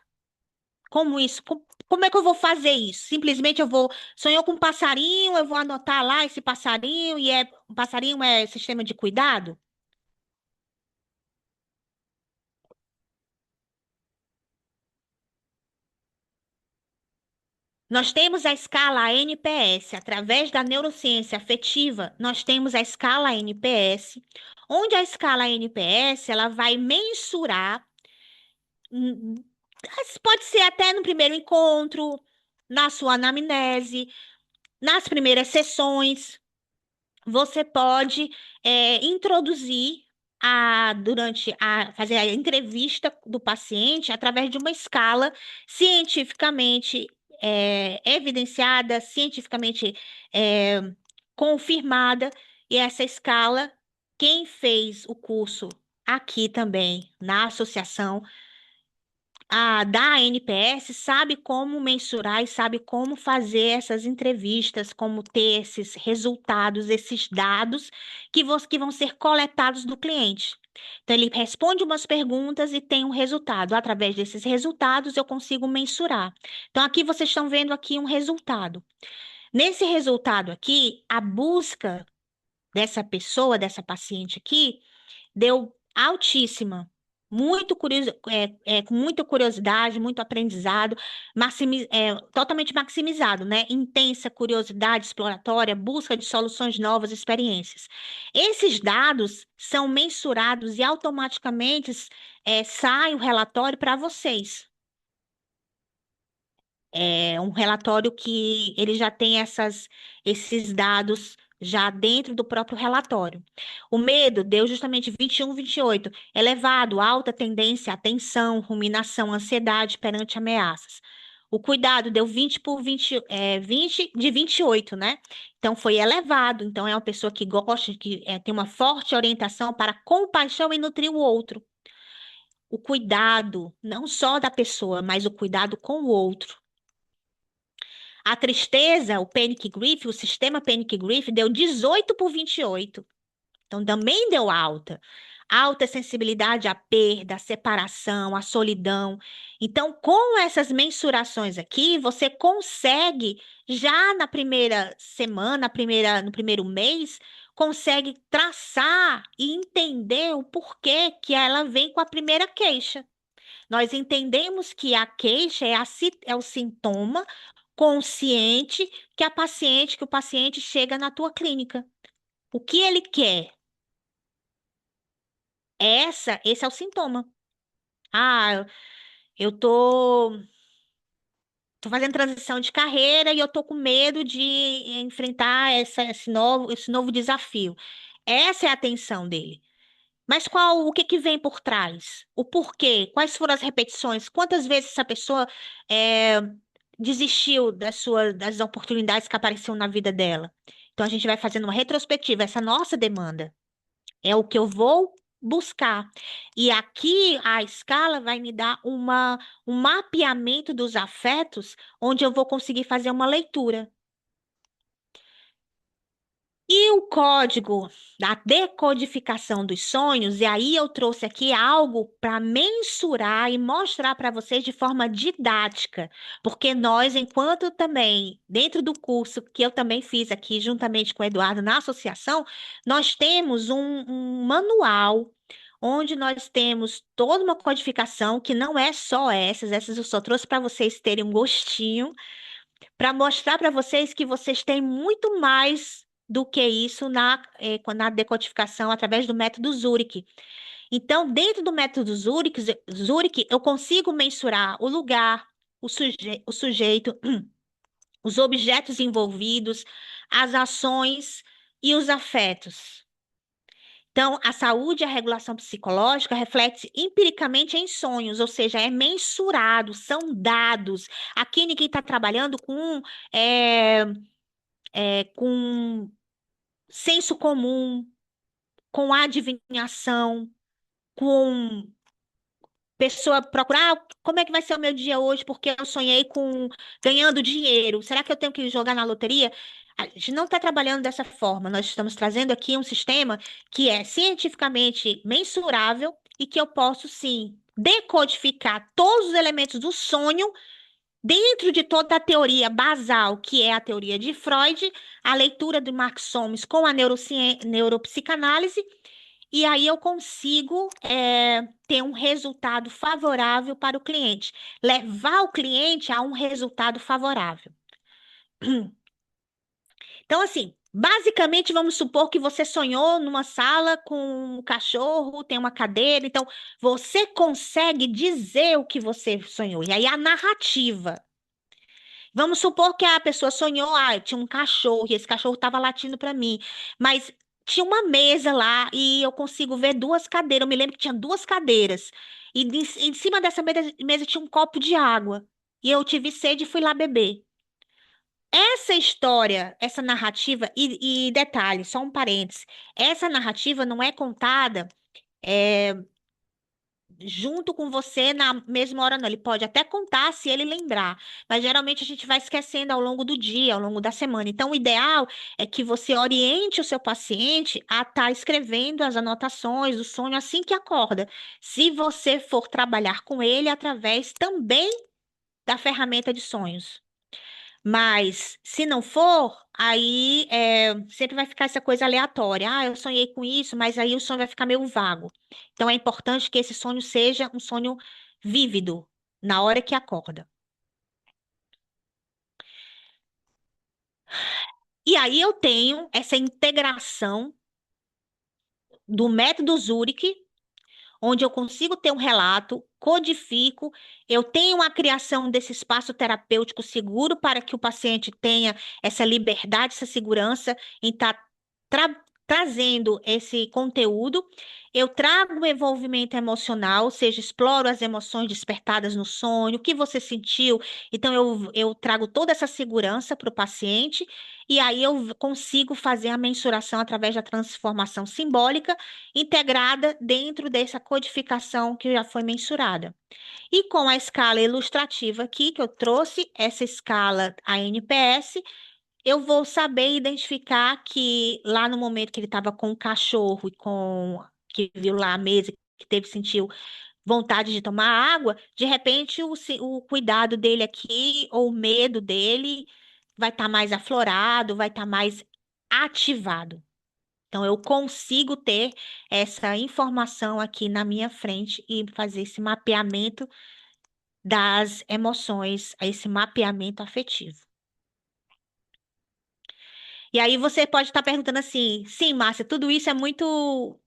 Como isso? Como é que eu vou fazer isso? Simplesmente eu vou, sonhou com um passarinho, eu vou anotar lá esse passarinho e um passarinho é sistema de cuidado? Nós temos a escala NPS, através da neurociência afetiva, nós temos a escala NPS, onde a escala NPS, ela vai mensurar, hum, pode ser até no primeiro encontro, na sua anamnese, nas primeiras sessões. Você pode introduzir durante fazer a entrevista do paciente através de uma escala cientificamente evidenciada, cientificamente é, confirmada, e essa escala, quem fez o curso aqui também na associação da ANPS sabe como mensurar e sabe como fazer essas entrevistas, como ter esses resultados, esses dados que vão ser coletados do cliente. Então, ele responde umas perguntas e tem um resultado. Através desses resultados, eu consigo mensurar. Então, aqui vocês estão vendo aqui um resultado. Nesse resultado aqui, a busca dessa pessoa, dessa paciente aqui, deu altíssima. Com muita curiosidade, muito aprendizado, totalmente maximizado, né? Intensa curiosidade exploratória, busca de soluções novas, experiências. Esses dados são mensurados e automaticamente sai o relatório para vocês. É um relatório que ele já tem esses dados já dentro do próprio relatório. O medo deu justamente 21, 28. Elevado, alta tendência, atenção, ruminação, ansiedade perante ameaças. O cuidado deu 20 por 20, 20 de 28, né? Então foi elevado. Então é uma pessoa que gosta, que tem uma forte orientação para compaixão e nutrir o outro. O cuidado, não só da pessoa, mas o cuidado com o outro. A tristeza, o Panic Grief, o sistema Panic Grief deu 18 por 28. Então também deu alta. Alta sensibilidade à perda, à separação, à solidão. Então, com essas mensurações aqui, você consegue, já na primeira semana, no primeiro mês, consegue traçar e entender o porquê que ela vem com a primeira queixa. Nós entendemos que a queixa é o sintoma consciente que o paciente chega na tua clínica. O que ele quer? Esse é o sintoma. Ah, eu tô fazendo transição de carreira e eu tô com medo de enfrentar esse novo desafio. Essa é a atenção dele. Mas o que que vem por trás? O porquê? Quais foram as repetições? Quantas vezes essa pessoa é, desistiu das oportunidades que apareciam na vida dela? Então a gente vai fazendo uma retrospectiva, essa nossa demanda é o que eu vou buscar. E aqui a escala vai me dar um mapeamento dos afetos, onde eu vou conseguir fazer uma leitura. E o código da decodificação dos sonhos, e aí eu trouxe aqui algo para mensurar e mostrar para vocês de forma didática, porque nós, enquanto também, dentro do curso que eu também fiz aqui, juntamente com o Eduardo, na associação, nós temos um manual onde nós temos toda uma codificação que não é só essas eu só trouxe para vocês terem um gostinho, para mostrar para vocês que vocês têm muito mais do que isso na decodificação através do método Zurich. Então, dentro do método Zurich, eu consigo mensurar o lugar, o sujeito, os objetos envolvidos, as ações e os afetos. Então, a saúde e a regulação psicológica reflete empiricamente em sonhos, ou seja, é mensurado, são dados. Aqui ninguém está trabalhando é, com senso comum, com adivinhação, com pessoa procurar, como é que vai ser o meu dia hoje, porque eu sonhei com ganhando dinheiro. Será que eu tenho que jogar na loteria? A gente não está trabalhando dessa forma. Nós estamos trazendo aqui um sistema que é cientificamente mensurável e que eu posso, sim, decodificar todos os elementos do sonho dentro de toda a teoria basal, que é a teoria de Freud, a leitura de Mark Solms com a neuropsicanálise, e aí eu consigo ter um resultado favorável para o cliente, levar o cliente a um resultado favorável. Então, assim, basicamente, vamos supor que você sonhou numa sala com um cachorro, tem uma cadeira, então você consegue dizer o que você sonhou. E aí a narrativa. Vamos supor que a pessoa sonhou, tinha um cachorro e esse cachorro estava latindo para mim, mas tinha uma mesa lá e eu consigo ver duas cadeiras. Eu me lembro que tinha duas cadeiras e em cima dessa mesa tinha um copo de água e eu tive sede e fui lá beber. Essa história, essa narrativa e detalhe, só um parênteses, essa narrativa não é contada é, junto com você na mesma hora, não. Ele pode até contar se ele lembrar, mas geralmente a gente vai esquecendo ao longo do dia, ao longo da semana. Então, o ideal é que você oriente o seu paciente a estar escrevendo as anotações do sonho assim que acorda. Se você for trabalhar com ele através também da ferramenta de sonhos. Mas se não for, aí sempre vai ficar essa coisa aleatória. Ah, eu sonhei com isso, mas aí o sonho vai ficar meio vago. Então é importante que esse sonho seja um sonho vívido na hora que acorda. E aí eu tenho essa integração do método Zurich, onde eu consigo ter um relato, codifico, eu tenho a criação desse espaço terapêutico seguro para que o paciente tenha essa liberdade, essa segurança em estar trazendo esse conteúdo. Eu trago o envolvimento emocional, ou seja, exploro as emoções despertadas no sonho, o que você sentiu. Então, eu trago toda essa segurança para o paciente, e aí eu consigo fazer a mensuração através da transformação simbólica integrada dentro dessa codificação que já foi mensurada. E com a escala ilustrativa aqui, que eu trouxe, essa escala ANPS, eu vou saber identificar que lá no momento que ele estava com o cachorro e com que viu lá a mesa, que teve sentiu vontade de tomar água, de repente o cuidado dele aqui ou o medo dele vai estar mais aflorado, vai estar mais ativado. Então, eu consigo ter essa informação aqui na minha frente e fazer esse mapeamento das emoções, esse mapeamento afetivo. E aí você pode estar perguntando assim, sim, Márcia, tudo isso é muito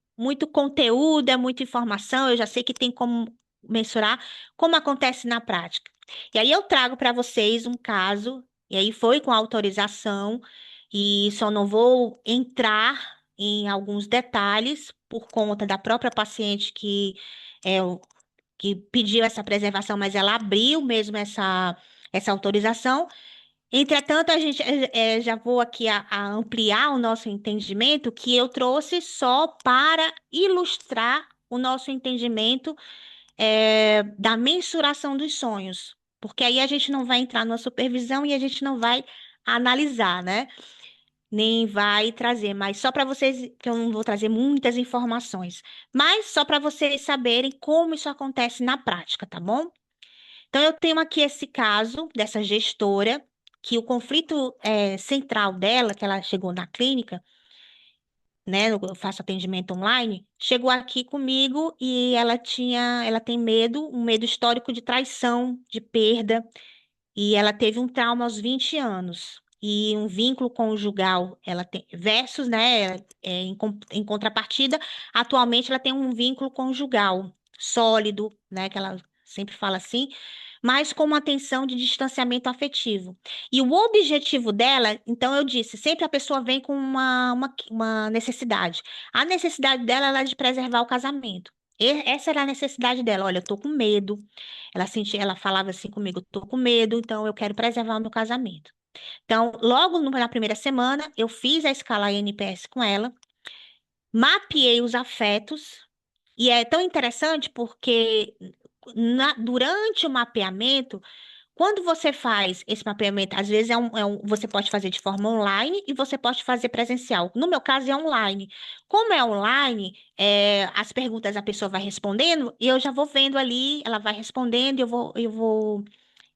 conteúdo, é muita informação, eu já sei que tem como mensurar, como acontece na prática. E aí eu trago para vocês um caso, e aí foi com autorização, e só não vou entrar em alguns detalhes por conta da própria paciente que pediu essa preservação, mas ela abriu mesmo essa autorização. Entretanto, a gente já vou aqui a ampliar o nosso entendimento, que eu trouxe só para ilustrar o nosso entendimento da mensuração dos sonhos, porque aí a gente não vai entrar na supervisão e a gente não vai analisar, né? Nem vai trazer, mas só para vocês, que eu não vou trazer muitas informações, mas só para vocês saberem como isso acontece na prática, tá bom? Então, eu tenho aqui esse caso dessa gestora, que o conflito central dela, que ela chegou na clínica, né? Eu faço atendimento online, chegou aqui comigo e ela tem medo, um medo histórico de traição, de perda, e ela teve um trauma aos 20 anos. E um vínculo conjugal, ela tem, versus, né, em contrapartida, atualmente ela tem um vínculo conjugal sólido, né, que ela sempre fala assim, mas com uma tensão de distanciamento afetivo. E o objetivo dela, então eu disse, sempre a pessoa vem com uma necessidade. A necessidade dela era de preservar o casamento. Essa era a necessidade dela. Olha, eu tô com medo. Ela falava assim comigo, eu tô com medo, então eu quero preservar o meu casamento. Então, logo na primeira semana, eu fiz a escala NPS com ela, mapeei os afetos, e é tão interessante porque durante o mapeamento, quando você faz esse mapeamento, às vezes você pode fazer de forma online e você pode fazer presencial. No meu caso, é online. Como é online, as perguntas a pessoa vai respondendo e eu já vou vendo ali, ela vai respondendo,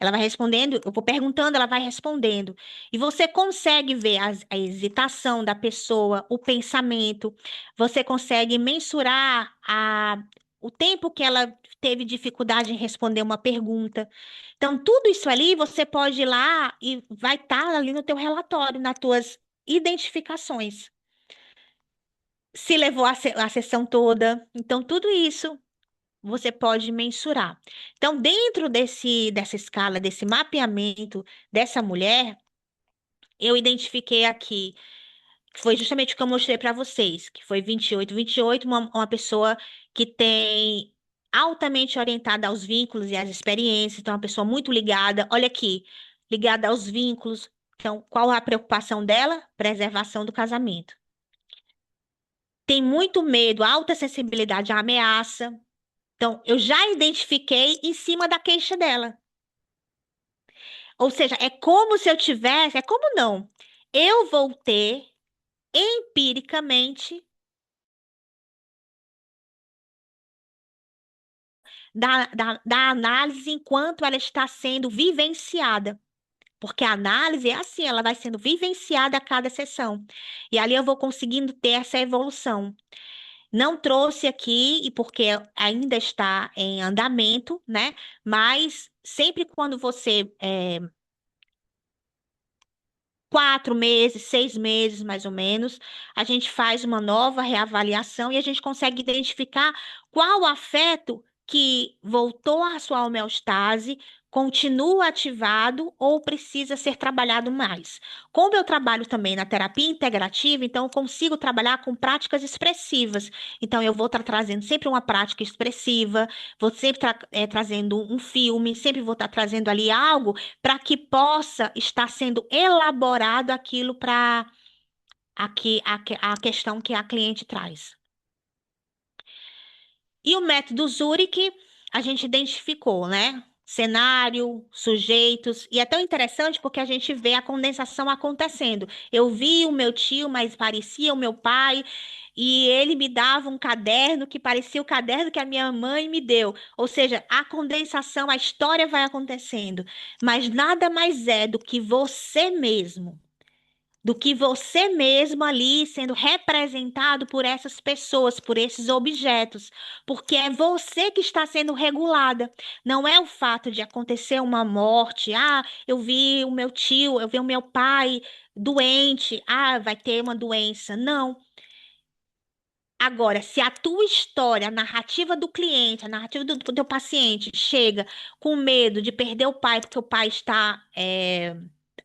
ela vai respondendo, eu vou perguntando, ela vai respondendo. E você consegue ver a hesitação da pessoa, o pensamento, você consegue mensurar o tempo que ela teve dificuldade em responder uma pergunta. Então, tudo isso ali você pode ir lá e vai estar ali no teu relatório, nas tuas identificações. Se levou a sessão toda. Então, tudo isso você pode mensurar. Então, dentro dessa escala, desse mapeamento dessa mulher, eu identifiquei aqui, que foi justamente o que eu mostrei para vocês, que foi 28, 28, uma pessoa que tem altamente orientada aos vínculos e às experiências, então, uma pessoa muito ligada, olha aqui, ligada aos vínculos. Então, qual a preocupação dela? Preservação do casamento. Tem muito medo, alta sensibilidade à ameaça. Então, eu já identifiquei em cima da queixa dela. Ou seja, é como se eu tivesse, é como não. Eu vou ter empiricamente da análise enquanto ela está sendo vivenciada. Porque a análise é assim, ela vai sendo vivenciada a cada sessão. E ali eu vou conseguindo ter essa evolução. Não trouxe aqui, e porque ainda está em andamento, né? Mas sempre quando você 4 meses, 6 meses, mais ou menos, a gente faz uma nova reavaliação e a gente consegue identificar qual afeto que voltou à sua homeostase, continua ativado ou precisa ser trabalhado mais. Como eu trabalho também na terapia integrativa, então eu consigo trabalhar com práticas expressivas. Então eu vou estar trazendo sempre uma prática expressiva, vou sempre trazendo um filme, sempre vou estar trazendo ali algo para que possa estar sendo elaborado aquilo para a questão que a cliente traz. E o método Zurich, a gente identificou, né? Cenário, sujeitos, e é tão interessante porque a gente vê a condensação acontecendo. Eu vi o meu tio, mas parecia o meu pai, e ele me dava um caderno que parecia o caderno que a minha mãe me deu. Ou seja, a condensação, a história vai acontecendo, mas nada mais é do que você mesmo, do que você mesmo ali sendo representado por essas pessoas, por esses objetos, porque é você que está sendo regulada. Não é o fato de acontecer uma morte, eu vi o meu tio, eu vi o meu pai doente, vai ter uma doença. Não. Agora, se a tua história, a narrativa do cliente, a narrativa do teu paciente chega com medo de perder o pai porque o pai está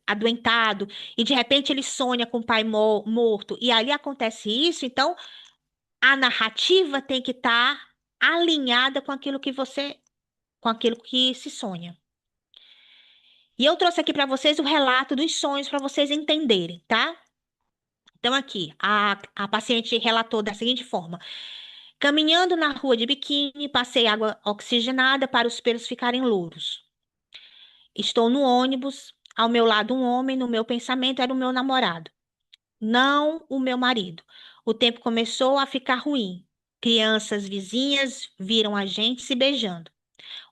adoentado e de repente ele sonha com o pai morto e ali acontece isso, então a narrativa tem que estar alinhada com aquilo que se sonha. E eu trouxe aqui para vocês o relato dos sonhos para vocês entenderem, tá? Então, aqui, a paciente relatou da seguinte forma: caminhando na rua de biquíni, passei água oxigenada para os pelos ficarem louros. Estou no ônibus, ao meu lado um homem, no meu pensamento era o meu namorado, não o meu marido. O tempo começou a ficar ruim. Crianças vizinhas viram a gente se beijando.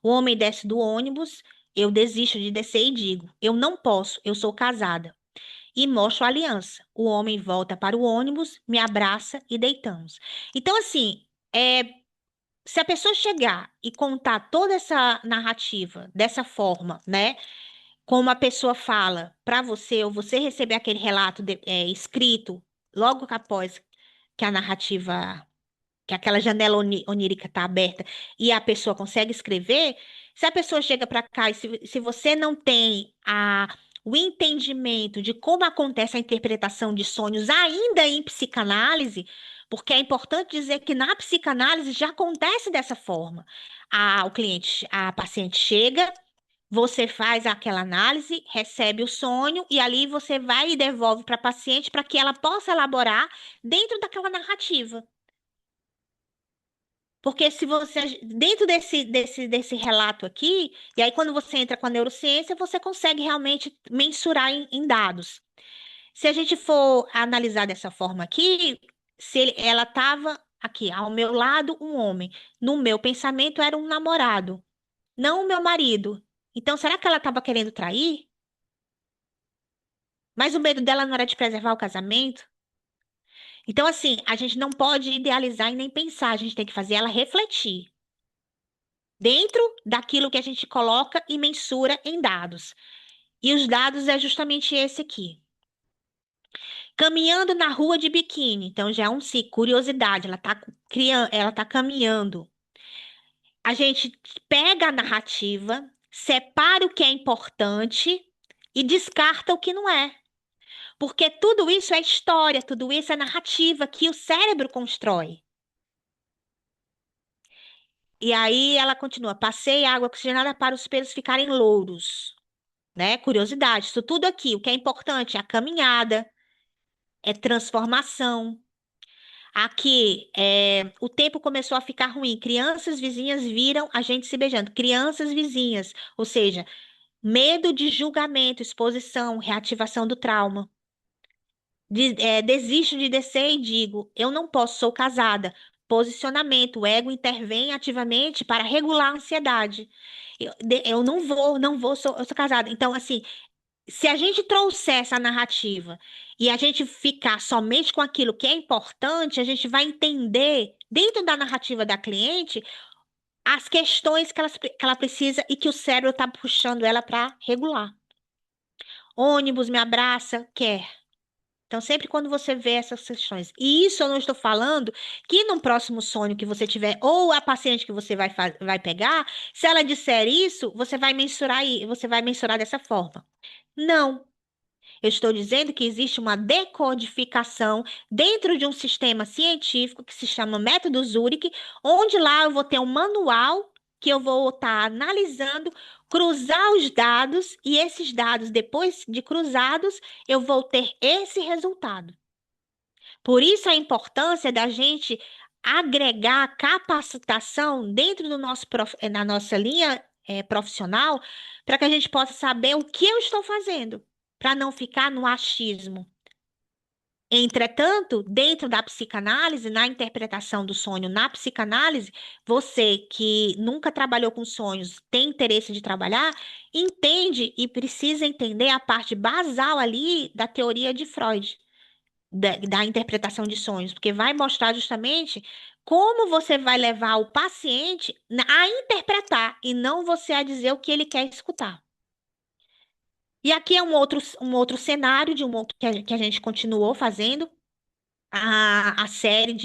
O homem desce do ônibus, eu desisto de descer e digo: eu não posso, eu sou casada. e mostro a aliança. O homem volta para o ônibus, me abraça e deitamos. Então, assim, se a pessoa chegar e contar toda essa narrativa dessa forma, né? Como a pessoa fala para você, ou você receber aquele relato escrito logo após que a narrativa, que aquela janela onírica está aberta e a pessoa consegue escrever, se a pessoa chega para cá e se você não tem o entendimento de como acontece a interpretação de sonhos ainda em psicanálise, porque é importante dizer que na psicanálise já acontece dessa forma. A paciente chega, você faz aquela análise, recebe o sonho e ali você vai e devolve para a paciente para que ela possa elaborar dentro daquela narrativa. Porque se você, dentro desse relato aqui, e aí quando você entra com a neurociência, você consegue realmente mensurar em dados. Se a gente for analisar dessa forma aqui, se ela estava aqui, ao meu lado, um homem. No meu pensamento, era um namorado, não o meu marido. Então, será que ela estava querendo trair? Mas o medo dela não era de preservar o casamento? Então, assim, a gente não pode idealizar e nem pensar, a gente tem que fazer ela refletir dentro daquilo que a gente coloca e mensura em dados. E os dados é justamente esse aqui. Caminhando na rua de biquíni, então já é um ciclo, curiosidade, ela tá criando, ela tá caminhando. A gente pega a narrativa, separa o que é importante e descarta o que não é. Porque tudo isso é história, tudo isso é narrativa que o cérebro constrói. E aí ela continua: passei água oxigenada para os pelos ficarem louros, né? Curiosidade, isso tudo aqui, o que é importante é a caminhada, é transformação. Aqui, o tempo começou a ficar ruim. Crianças vizinhas viram a gente se beijando. Crianças vizinhas, ou seja, medo de julgamento, exposição, reativação do trauma. Desisto de descer e digo: eu não posso, sou casada. Posicionamento, o ego intervém ativamente para regular a ansiedade. Eu não vou, eu sou casada. Então, assim, se a gente trouxer essa narrativa e a gente ficar somente com aquilo que é importante, a gente vai entender, dentro da narrativa da cliente, as questões que ela precisa e que o cérebro está puxando ela para regular. Ônibus me abraça, quer. Então, sempre quando você vê essas questões, e isso eu não estou falando que no próximo sonho que você tiver, ou a paciente que você vai pegar, se ela disser isso, você vai mensurar dessa forma. Não. Eu estou dizendo que existe uma decodificação dentro de um sistema científico que se chama método Zurich, onde lá eu vou ter um manual que eu vou estar analisando, cruzar os dados, e esses dados, depois de cruzados, eu vou ter esse resultado. Por isso a importância da gente agregar capacitação dentro da nossa linha profissional, para que a gente possa saber o que eu estou fazendo, para não ficar no achismo. Entretanto, dentro da psicanálise, na interpretação do sonho na psicanálise, você que nunca trabalhou com sonhos, tem interesse de trabalhar, entende e precisa entender a parte basal ali da teoria de Freud, da interpretação de sonhos, porque vai mostrar justamente como você vai levar o paciente a interpretar e não você a dizer o que ele quer escutar. E aqui é um outro cenário de um outro que a gente continuou fazendo. A série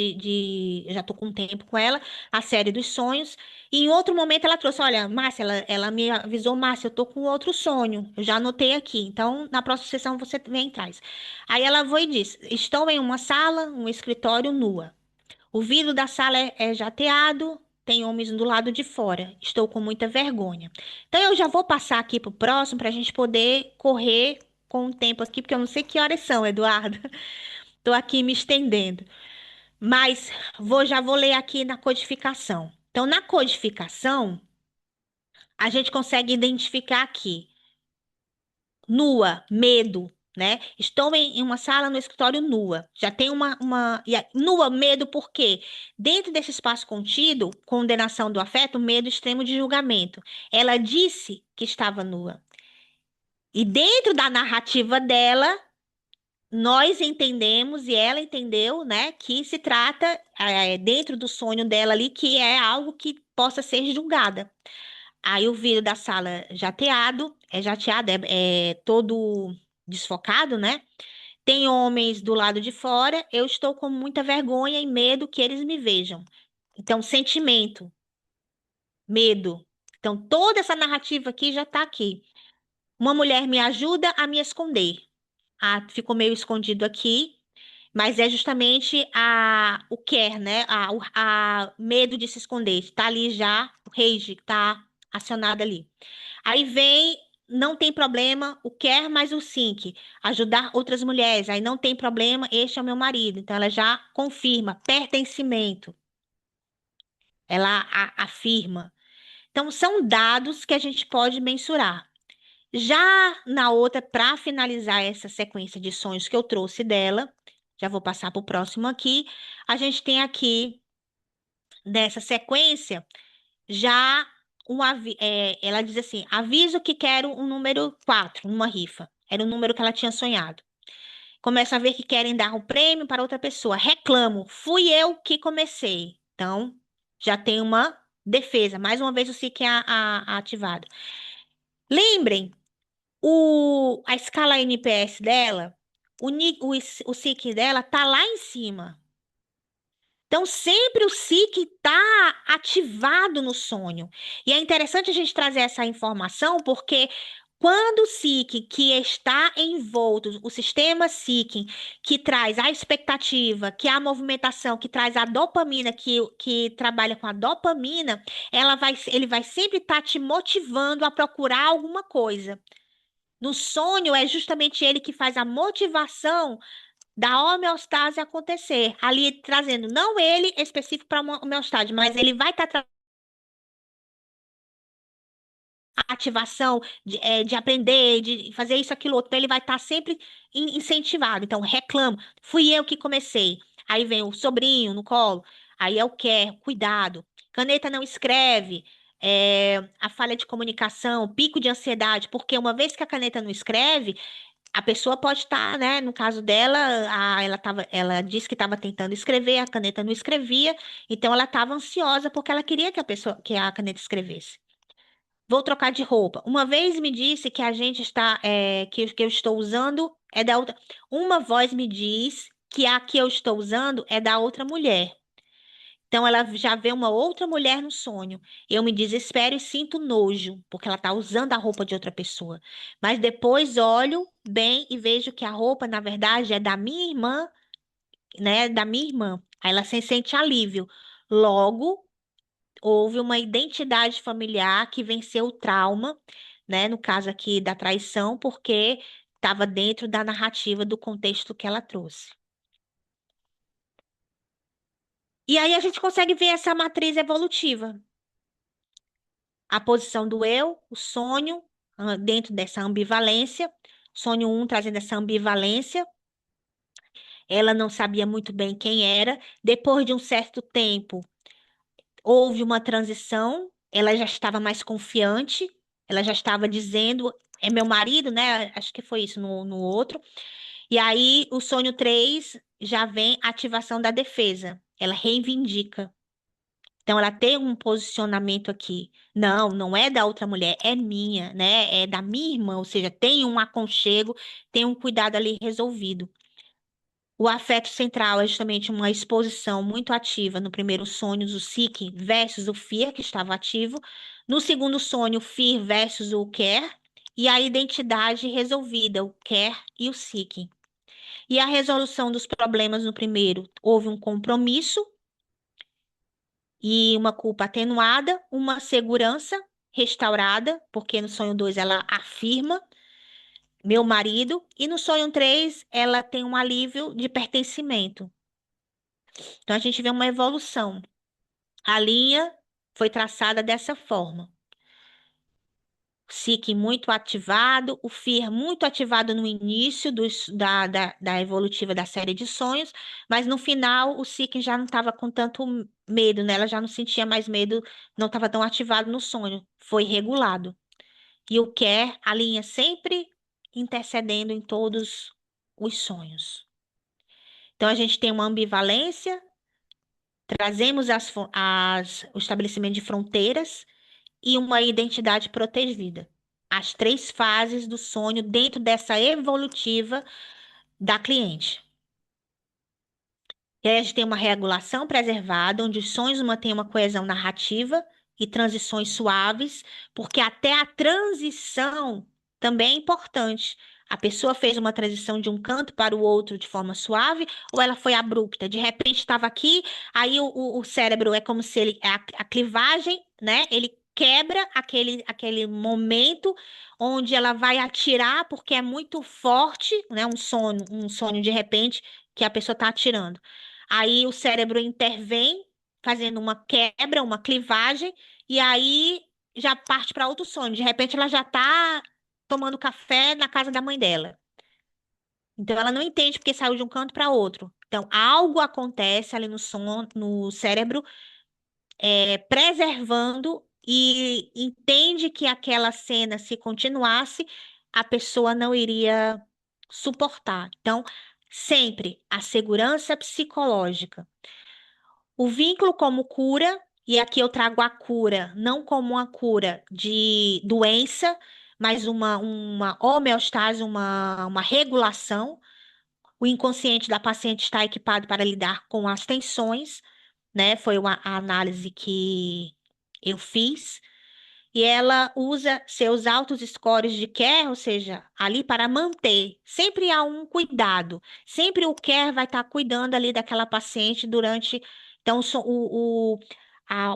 eu já tô com um tempo com ela, a série dos sonhos. E em outro momento ela trouxe: olha, Márcia, ela me avisou: Márcia, eu tô com outro sonho. Eu já anotei aqui. Então, na próxima sessão você vem e traz. Aí ela foi e disse: estou em uma sala, um escritório nua. O vidro da sala é jateado, tem homens do lado de fora. Estou com muita vergonha. Então, eu já vou passar aqui pro próximo para a gente poder correr com o tempo aqui, porque eu não sei que horas são, Eduardo. Estou aqui me estendendo. Mas já vou ler aqui na codificação. Então, na codificação, a gente consegue identificar aqui: nua, medo, né? Estou em uma sala no escritório nua. Já tem nua, medo, por quê? Dentro desse espaço contido, condenação do afeto, medo extremo de julgamento. Ela disse que estava nua. E dentro da narrativa dela, nós entendemos e ela entendeu, né, que se trata dentro do sonho dela ali que é algo que possa ser julgada. Aí o vidro da sala jateado, é todo desfocado, né? Tem homens do lado de fora, eu estou com muita vergonha e medo que eles me vejam. Então, sentimento, medo. Então, toda essa narrativa aqui já está aqui. Uma mulher me ajuda a me esconder. Ah, ficou meio escondido aqui, mas é justamente o quer, né? A medo de se esconder. Está ali já, o rage está acionado ali. Aí vem, não tem problema, o quer mais o think, ajudar outras mulheres. Aí não tem problema, este é o meu marido. Então ela já confirma, pertencimento. Ela afirma. Então são dados que a gente pode mensurar. Já na outra, para finalizar essa sequência de sonhos que eu trouxe dela, já vou passar para o próximo aqui. A gente tem aqui, nessa sequência, já ela diz assim: aviso que quero um número 4 numa rifa. Era o número que ela tinha sonhado. Começa a ver que querem dar um prêmio para outra pessoa. Reclamo, fui eu que comecei. Então, já tem uma defesa. Mais uma vez o SIC é ativado. Lembrem a escala NPS dela, o SIC dela tá lá em cima. Então, sempre o SIC está ativado no sonho. E é interessante a gente trazer essa informação, porque quando o SIC que está envolto, o sistema SIC, que traz a expectativa, que é a movimentação, que traz a dopamina, que trabalha com a dopamina, ele vai sempre estar te motivando a procurar alguma coisa. No sonho, é justamente ele que faz a motivação da homeostase acontecer. Ali trazendo, não ele específico para a homeostase, mas ele vai estar ativação de aprender, de fazer isso, aquilo, outro. Então, ele vai estar sempre incentivado. Então, reclamo, fui eu que comecei. Aí vem o sobrinho no colo, aí é o quer, cuidado. Caneta não escreve, a falha de comunicação, pico de ansiedade, porque uma vez que a caneta não escreve, a pessoa pode estar, né? No caso dela, ela disse que estava tentando escrever, a caneta não escrevia, então ela estava ansiosa porque ela queria que a caneta escrevesse. Vou trocar de roupa. Uma vez me disse que a gente está, que eu estou usando é da outra. Uma voz me diz que a que eu estou usando é da outra mulher. Então ela já vê uma outra mulher no sonho. Eu me desespero e sinto nojo, porque ela está usando a roupa de outra pessoa. Mas depois olho bem e vejo que a roupa, na verdade, é da minha irmã, né? Da minha irmã. Aí ela se sente alívio. Logo, houve uma identidade familiar que venceu o trauma, né? No caso aqui da traição, porque estava dentro da narrativa do contexto que ela trouxe. E aí a gente consegue ver essa matriz evolutiva. A posição do eu, o sonho, dentro dessa ambivalência. Sonho um trazendo essa ambivalência. Ela não sabia muito bem quem era. Depois de um certo tempo, houve uma transição. Ela já estava mais confiante. Ela já estava dizendo, é meu marido, né? Acho que foi isso no outro. E aí, o sonho 3 já vem a ativação da defesa. Ela reivindica. Então, ela tem um posicionamento aqui. Não, não é da outra mulher, é minha, né? É da minha irmã, ou seja, tem um aconchego, tem um cuidado ali resolvido. O afeto central é justamente uma exposição muito ativa no primeiro sonho do seeking versus o fear, que estava ativo. No segundo sonho, o fear versus o care. E a identidade resolvida, o care e o seeking. E a resolução dos problemas no primeiro, houve um compromisso e uma culpa atenuada, uma segurança restaurada, porque no sonho 2 ela afirma meu marido, e no sonho 3 ela tem um alívio de pertencimento. Então a gente vê uma evolução. A linha foi traçada dessa forma. SIC muito ativado, o FIR muito ativado no início da evolutiva da série de sonhos, mas no final o SIC já não estava com tanto medo, né? Ela já não sentia mais medo, não estava tão ativado no sonho, foi regulado. E o QER, a linha sempre intercedendo em todos os sonhos. Então, a gente tem uma ambivalência, trazemos o estabelecimento de fronteiras e uma identidade protegida. As três fases do sonho dentro dessa evolutiva da cliente. E aí a gente tem uma regulação preservada, onde os sonhos mantêm uma coesão narrativa e transições suaves, porque até a transição também é importante. A pessoa fez uma transição de um canto para o outro de forma suave, ou ela foi abrupta? De repente estava aqui, aí o cérebro é como se ele, a clivagem, né? Ele quebra aquele momento onde ela vai atirar, porque é muito forte, né? Um sonho de repente que a pessoa está atirando. Aí o cérebro intervém, fazendo uma quebra, uma clivagem, e aí já parte para outro sonho. De repente ela já está tomando café na casa da mãe dela. Então ela não entende porque saiu de um canto para outro. Então algo acontece ali no cérebro, preservando e entende que aquela cena, se continuasse, a pessoa não iria suportar. Então, sempre a segurança psicológica. O vínculo como cura, e aqui eu trago a cura não como uma cura de doença, mas uma homeostase, uma regulação. O inconsciente da paciente está equipado para lidar com as tensões, né? Foi a análise que eu fiz. E ela usa seus altos scores de care, ou seja, ali para manter. Sempre há um cuidado. Sempre o care vai estar cuidando ali daquela paciente durante. Então,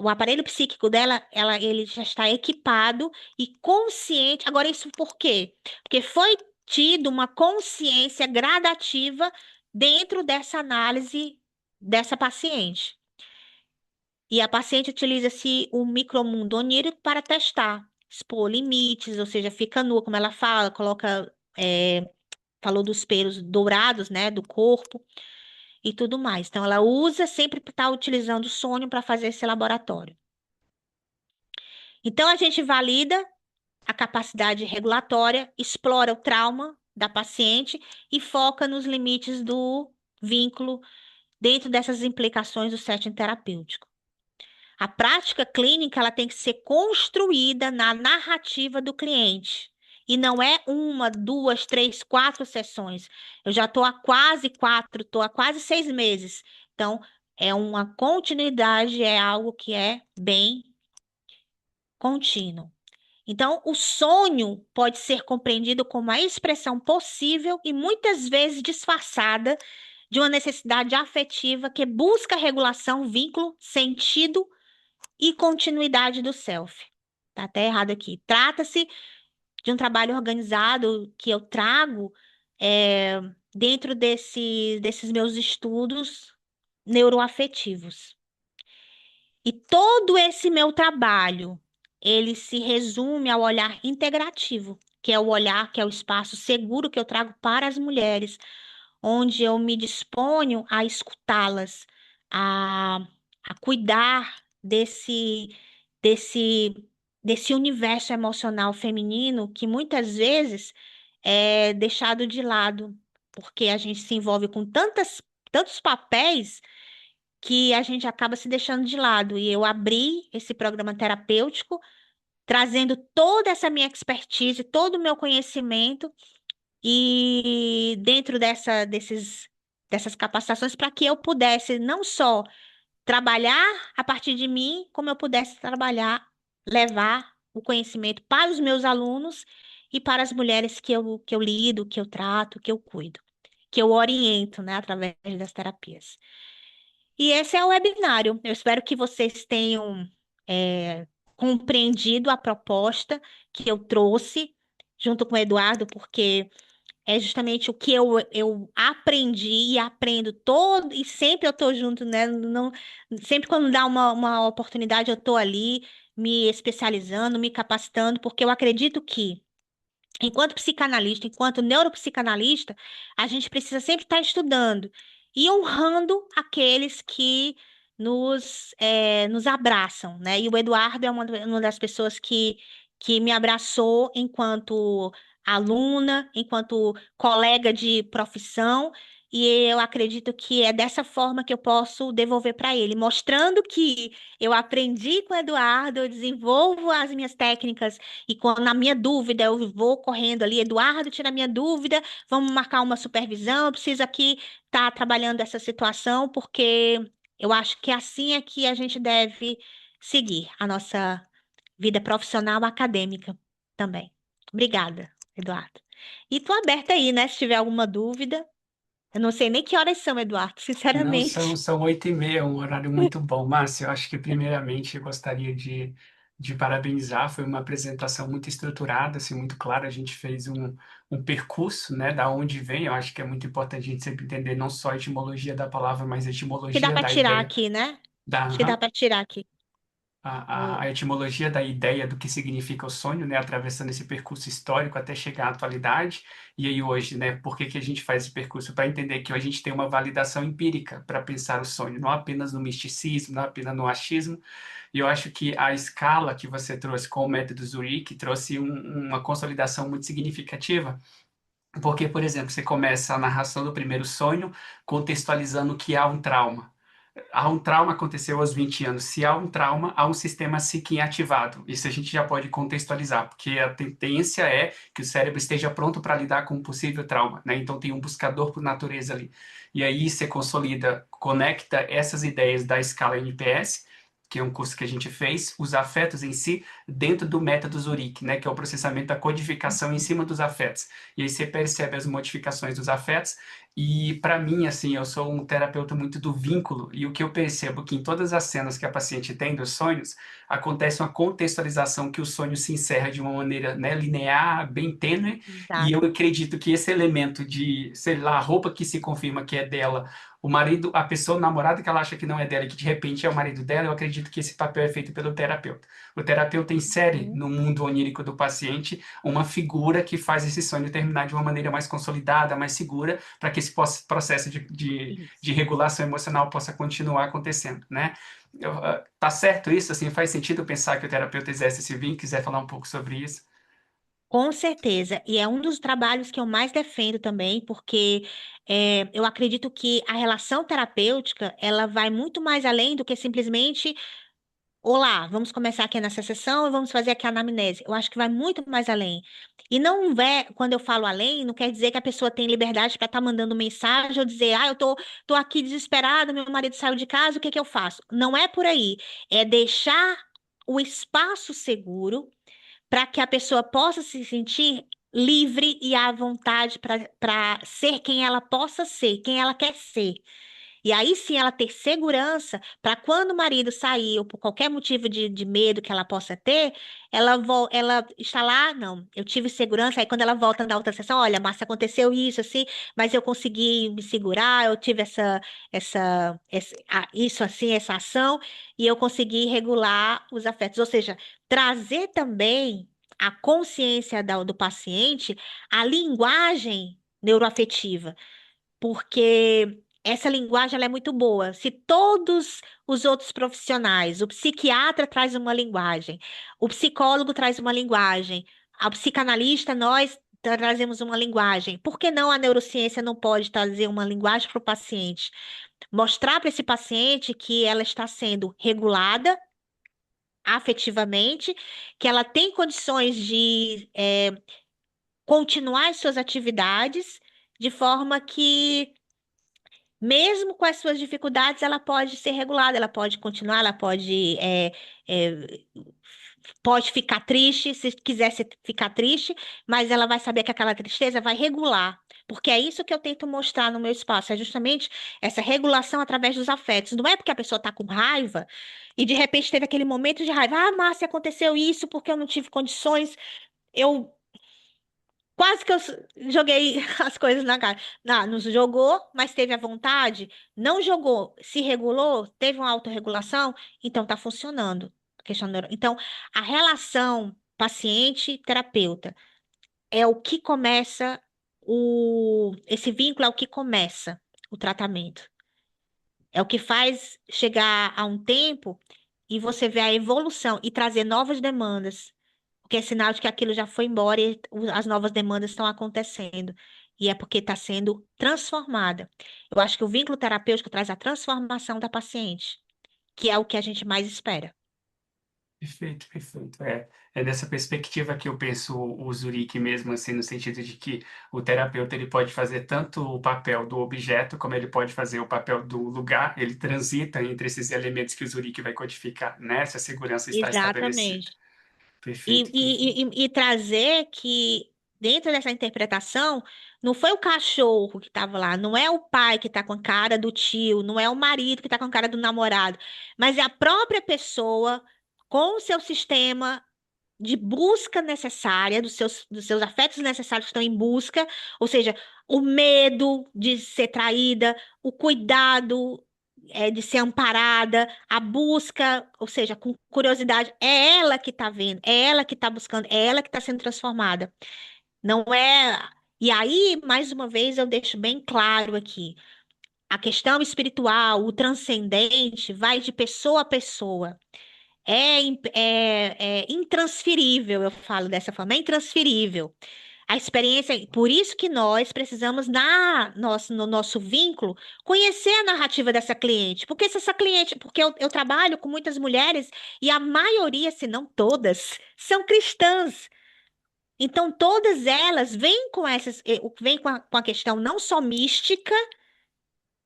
o aparelho psíquico dela, ele já está equipado e consciente. Agora, isso por quê? Porque foi tido uma consciência gradativa dentro dessa análise dessa paciente. E a paciente utiliza-se o micromundo onírico para testar, expor limites, ou seja, fica nua, como ela fala, coloca, falou dos pelos dourados, né, do corpo e tudo mais. Então, ela usa, sempre está utilizando o sonho para fazer esse laboratório. Então, a gente valida a capacidade regulatória, explora o trauma da paciente e foca nos limites do vínculo dentro dessas implicações do setting terapêutico. A prática clínica ela tem que ser construída na narrativa do cliente. E não é uma, duas, três, quatro sessões. Eu já estou há quase quatro, estou há quase 6 meses. Então, é uma continuidade, é algo que é bem contínuo. Então, o sonho pode ser compreendido como a expressão possível e muitas vezes disfarçada de uma necessidade afetiva que busca regulação, vínculo, sentido e continuidade do self. Tá até errado aqui. Trata-se de um trabalho organizado que eu trago é, dentro desses meus estudos neuroafetivos. E todo esse meu trabalho, ele se resume ao olhar integrativo, que é o olhar, que é o espaço seguro que eu trago para as mulheres, onde eu me disponho a escutá-las, a, a cuidar desse, desse universo emocional feminino que muitas vezes é deixado de lado, porque a gente se envolve com tantos papéis que a gente acaba se deixando de lado. E eu abri esse programa terapêutico, trazendo toda essa minha expertise, todo o meu conhecimento e dentro dessas capacitações para que eu pudesse não só trabalhar a partir de mim, como eu pudesse trabalhar, levar o conhecimento para os meus alunos e para as mulheres que eu lido, que eu trato, que eu cuido, que eu oriento, né, através das terapias. E esse é o webinário. Eu espero que vocês tenham compreendido a proposta que eu trouxe junto com o Eduardo, porque é justamente o que eu aprendi e aprendo todo, e sempre eu estou junto, né? Não, sempre quando dá uma oportunidade, eu estou ali me especializando, me capacitando, porque eu acredito que, enquanto psicanalista, enquanto neuropsicanalista, a gente precisa sempre estar estudando e honrando aqueles que nos abraçam, né? E o Eduardo é uma das pessoas que me abraçou enquanto aluna, enquanto colega de profissão, e eu acredito que é dessa forma que eu posso devolver para ele, mostrando que eu aprendi com o Eduardo, eu desenvolvo as minhas técnicas, e quando na minha dúvida eu vou correndo ali, Eduardo, tira a minha dúvida, vamos marcar uma supervisão, eu preciso aqui estar trabalhando essa situação, porque eu acho que assim é que a gente deve seguir a nossa vida profissional acadêmica também. Obrigada, Eduardo. E tô aberta aí, né? Se tiver alguma dúvida. Eu não sei nem que horas são, Eduardo, Não, são, sinceramente. são 8h30, um horário muito bom. Márcio, eu acho que primeiramente eu gostaria de parabenizar, foi uma apresentação muito estruturada, assim, muito clara, a gente fez um percurso, né, da onde vem, eu acho que é muito importante a gente sempre entender não só a etimologia da palavra, mas a Que dá etimologia para da tirar ideia, aqui, né? Acho que dá da, para tirar aqui. a O... etimologia da ideia do que significa o sonho, né, atravessando esse percurso histórico até chegar à atualidade. E aí hoje, né, por que que a gente faz esse percurso? Para entender que a gente tem uma validação empírica para pensar o sonho, não apenas no misticismo, não apenas no achismo. E eu acho que a escala que você trouxe com o método Zurich trouxe uma consolidação muito significativa. Porque, por exemplo, você começa a narração do primeiro sonho contextualizando que há um trauma. Há um trauma, aconteceu aos 20 anos. Se há um trauma, há um sistema psíquico ativado. Isso a gente já pode contextualizar, porque a tendência é que o cérebro esteja pronto para lidar com um possível trauma, né? Então tem um buscador por natureza ali. E aí você consolida, conecta essas ideias da escala NPS, que é um curso que a gente fez, os afetos em si, dentro do método Zurich, né? Que é o processamento da codificação em cima dos afetos. E aí você percebe as modificações dos afetos e para mim, assim, eu sou um terapeuta muito do vínculo, e o que eu percebo que em todas as cenas que a paciente tem dos sonhos, acontece uma contextualização que o sonho se encerra de uma maneira, né, linear, bem tênue, e eu Exato. acredito que esse elemento de, sei lá, a roupa que se confirma que é dela, o marido, a pessoa, o namorado que ela acha que não é dela e que de repente é o marido dela, eu acredito que esse papel é feito pelo terapeuta. O terapeuta insere Uhum. no mundo onírico do paciente uma figura que faz esse sonho terminar de uma maneira mais consolidada, mais segura, para que esse processo de Isso. regulação emocional possa continuar acontecendo, né? Tá certo isso? Assim, faz sentido pensar que o terapeuta exerce esse vínculo? Quiser falar um pouco sobre isso? Com certeza, e é um dos trabalhos que eu mais defendo também, porque eu acredito que a relação terapêutica ela vai muito mais além do que simplesmente olá, vamos começar aqui nessa sessão e vamos fazer aqui a anamnese. Eu acho que vai muito mais além. E não é, quando eu falo além, não quer dizer que a pessoa tem liberdade para estar mandando mensagem ou dizer, eu tô aqui desesperada, meu marido saiu de casa, o que que eu faço? Não é por aí. É deixar o espaço seguro para que a pessoa possa se sentir livre e à vontade para ser quem ela possa ser, quem ela quer ser. E aí sim ela ter segurança para quando o marido sair, ou por qualquer motivo de medo que ela possa ter, ela está lá, não, eu tive segurança, aí quando ela volta na outra sessão, olha, Márcia, aconteceu isso, assim, mas eu consegui me segurar, eu tive isso assim, essa ação, e eu consegui regular os afetos. Ou seja, trazer também a consciência do paciente, a linguagem neuroafetiva porque essa linguagem ela é muito boa. Se todos os outros profissionais, o psiquiatra traz uma linguagem, o psicólogo traz uma linguagem, a psicanalista, nós trazemos uma linguagem. Por que não a neurociência não pode trazer uma linguagem para o paciente? Mostrar para esse paciente que ela está sendo regulada afetivamente, que ela tem condições de continuar as suas atividades de forma que mesmo com as suas dificuldades, ela pode ser regulada, ela pode continuar, ela é, pode ficar triste, se quiser ficar triste, mas ela vai saber que aquela tristeza vai regular. Porque é isso que eu tento mostrar no meu espaço, é justamente essa regulação através dos afetos. Não é porque a pessoa está com raiva e de repente teve aquele momento de raiva. Ah, Márcia, aconteceu isso porque eu não tive condições. Eu Quase que eu joguei as coisas na cara. Não, não jogou, mas teve a vontade. Não jogou, se regulou, teve uma autorregulação, então está funcionando. A questão Então, a relação paciente-terapeuta é o que começa esse vínculo é o que começa o tratamento. É o que faz chegar a um tempo e você ver a evolução e trazer novas demandas. porque é sinal de que aquilo já foi embora e as novas demandas estão acontecendo. E é porque está sendo transformada. Eu acho que o vínculo terapêutico traz a transformação da paciente, que é o que a gente mais espera. Perfeito, perfeito. É dessa perspectiva que eu penso o Zurique mesmo, assim, no sentido de que o terapeuta ele pode fazer tanto o papel do objeto, como ele pode fazer o papel do lugar, ele transita entre esses elementos que o Zurique vai codificar, né? Essa segurança está estabelecida. Exatamente. E, Perfeito, perfeito. e trazer que, dentro dessa interpretação, não foi o cachorro que estava lá, não é o pai que está com a cara do tio, não é o marido que está com a cara do namorado, mas é a própria pessoa com o seu sistema de busca necessária, dos seus afetos necessários que estão em busca, ou seja, o medo de ser traída, o cuidado de ser amparada, a busca, ou seja, com curiosidade, é ela que está vendo, é ela que está buscando, é ela que está sendo transformada. Não é. E aí, mais uma vez, eu deixo bem claro aqui. A questão espiritual, o transcendente, vai de pessoa a pessoa. É intransferível, eu falo dessa forma, é intransferível. A experiência, por isso que nós precisamos, no nosso vínculo, conhecer a narrativa dessa cliente. Porque se essa cliente, porque eu trabalho com muitas mulheres e a maioria, se não todas, são cristãs. Então, todas elas vêm com a questão não só mística,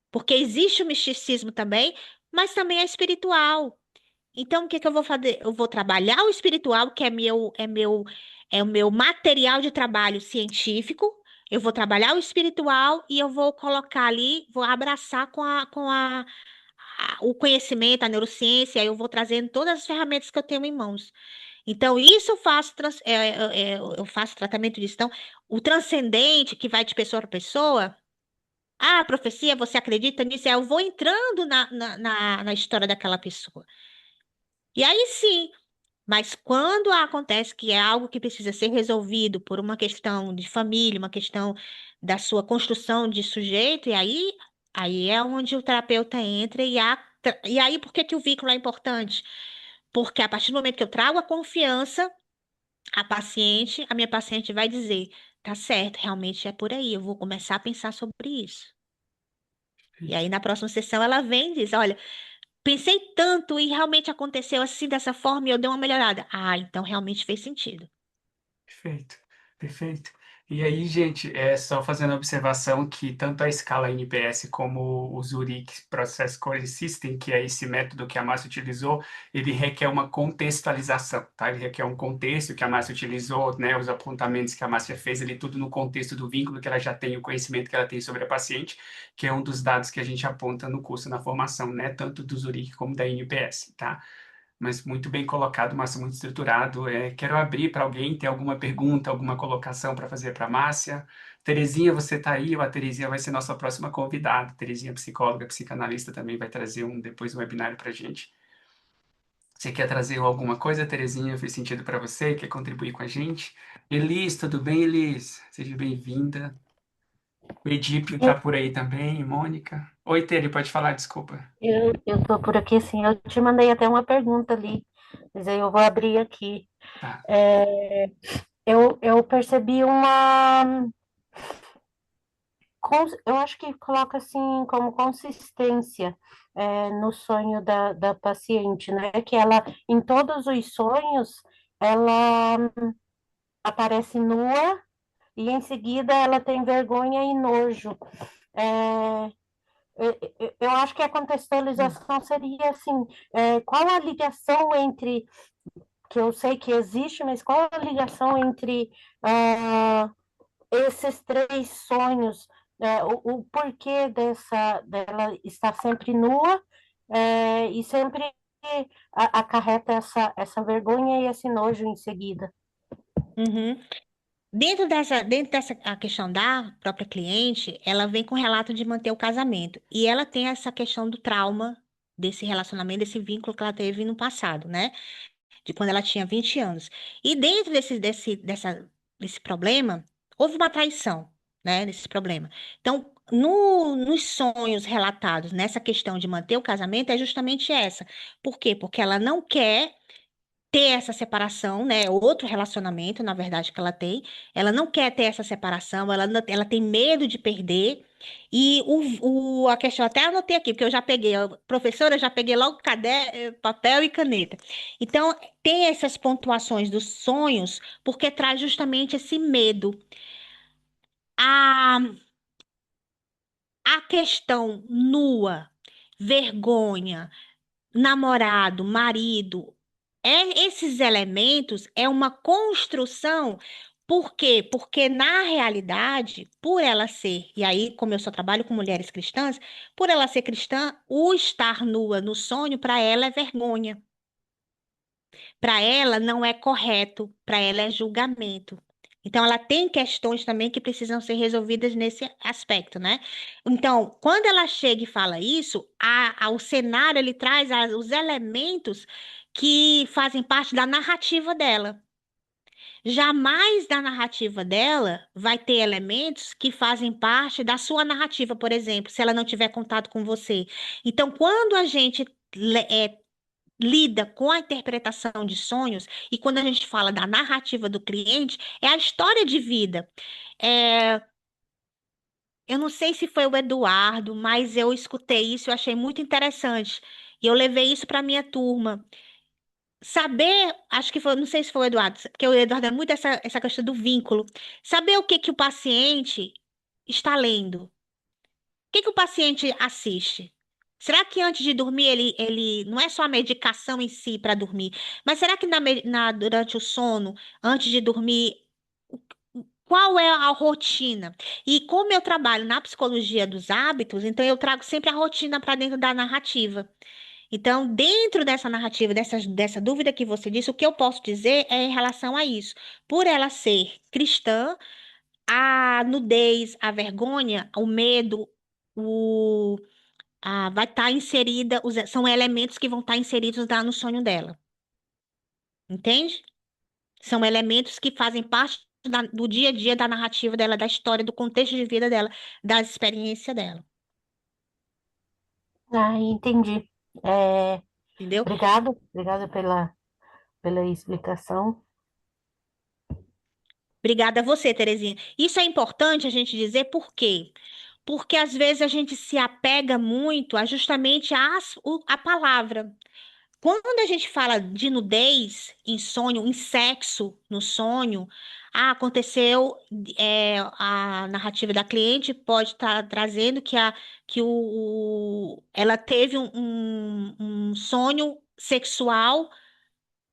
porque existe o misticismo também, mas também é espiritual. Então, o que que eu vou fazer? Eu vou trabalhar o espiritual, que é o meu material de trabalho científico. Eu vou trabalhar o espiritual e eu vou colocar ali, vou abraçar o conhecimento, a neurociência, aí eu vou trazendo todas as ferramentas que eu tenho em mãos. Então, isso eu faço tratamento disso. Então, o transcendente, que vai de pessoa para pessoa, a profecia, você acredita nisso? Eu vou entrando na história daquela pessoa. E aí sim. Mas quando acontece que é algo que precisa ser resolvido por uma questão de família, uma questão da sua construção de sujeito, aí é onde o terapeuta entra e aí por que que o vínculo é importante? Porque a partir do momento que eu trago a confiança, a minha paciente vai dizer, tá certo, realmente é por aí, eu vou começar a pensar sobre isso. E aí na próxima sessão ela vem e diz, olha, pensei tanto e realmente aconteceu assim dessa forma e eu dei uma melhorada. Ah, então realmente fez sentido. Perfeito, perfeito. E aí, gente, é só fazendo a observação que tanto a escala NPS como o Zurich Process Scoring System, que é esse método que a Márcia utilizou, ele requer uma contextualização, tá? Ele requer um contexto que a Márcia utilizou, né? Os apontamentos que a Márcia fez ali, tudo no contexto do vínculo que ela já tem, o conhecimento que ela tem sobre a paciente, que é um dos dados que a gente aponta no curso, na formação, né? Tanto do Zurich como da NPS, tá? Mas muito bem colocado, Márcia, muito estruturado. Quero abrir para alguém, ter alguma pergunta, alguma colocação para fazer para a Márcia. Terezinha, você está aí? A Terezinha vai ser nossa próxima convidada. Terezinha, psicóloga, psicanalista, também vai trazer depois um webinário para a gente. Você quer trazer alguma coisa, Terezinha? Fez sentido para você? Quer contribuir com a gente? Elis, tudo bem, Elis? Seja bem-vinda. O Edípio está Eu, por aí também, Mônica. Oi, Tere, pode falar, desculpa. eu tô por aqui, sim. Eu te mandei até uma pergunta ali, mas aí eu vou abrir aqui. Tá, Eu percebi uma. Eu acho que coloca assim como consistência no sonho da paciente, né? Que ela, em todos os sonhos, ela aparece nua e em seguida ela tem vergonha e nojo. É, eu acho que a contextualização seria assim, qual a ligação entre, que eu sei que existe, mas qual a ligação entre esses três sonhos, o porquê dela estar sempre nua, e sempre acarreta essa vergonha e esse nojo em seguida. Uhum. Dentro dessa a questão da própria cliente, ela vem com relato de manter o casamento. E ela tem essa questão do trauma desse relacionamento, desse vínculo que ela teve no passado, né? De quando ela tinha 20 anos. E dentro desse problema, houve uma traição, né? Nesse problema. Então, nos sonhos relatados nessa questão de manter o casamento, é justamente essa. Por quê? Porque ela não quer ter essa separação, né? Outro relacionamento, na verdade, que ela tem. Ela não quer ter essa separação, ela tem medo de perder. E a questão, até anotei aqui, porque eu já peguei, professora, eu já peguei logo papel e caneta. Então, tem essas pontuações dos sonhos, porque traz justamente esse medo. A, a questão nua, vergonha, namorado, marido, esses elementos é uma construção. Por quê? Porque na realidade, por ela ser, e aí, como eu só trabalho com mulheres cristãs, por ela ser cristã, o estar nua no sonho para ela é vergonha. Para ela não é correto, para ela é julgamento. Então, ela tem questões também que precisam ser resolvidas nesse aspecto, né? Então, quando ela chega e fala isso, o cenário ele traz os elementos que fazem parte da narrativa dela. Jamais na narrativa dela vai ter elementos que fazem parte da sua narrativa, por exemplo, se ela não tiver contato com você. Então, quando a gente lida com a interpretação de sonhos, e quando a gente fala da narrativa do cliente, é a história de vida. É, eu não sei se foi o Eduardo, mas eu escutei isso e eu achei muito interessante. E eu levei isso para minha turma. Saber, acho que foi, não sei se foi o Eduardo, porque o Eduardo é muito essa questão do vínculo. Saber o que que o paciente está lendo. Que o paciente assiste? Será que antes de dormir ele não é só a medicação em si para dormir, mas será que durante o sono, antes de dormir, o- qual é a rotina? E como eu trabalho na psicologia dos hábitos, então eu trago sempre a rotina para dentro da narrativa. Então, dentro dessa narrativa, dessa dúvida que você disse, o que eu posso dizer é em relação a isso. Por ela ser cristã, a nudez, a vergonha, o medo, o, vai estar inserida, são elementos que vão estar inseridos lá no sonho dela, entende? São elementos que fazem parte do dia a dia da narrativa dela, da história, do contexto de vida dela, da experiência dela, Ah, entendi. É, entendeu? obrigada pela explicação. Obrigada a você, Terezinha. Isso é importante a gente dizer por quê? Porque às vezes a gente se apega muito a justamente a palavra. Quando a gente fala de nudez em sonho, em sexo no sonho, aconteceu, a narrativa da cliente pode estar trazendo ela teve um sonho sexual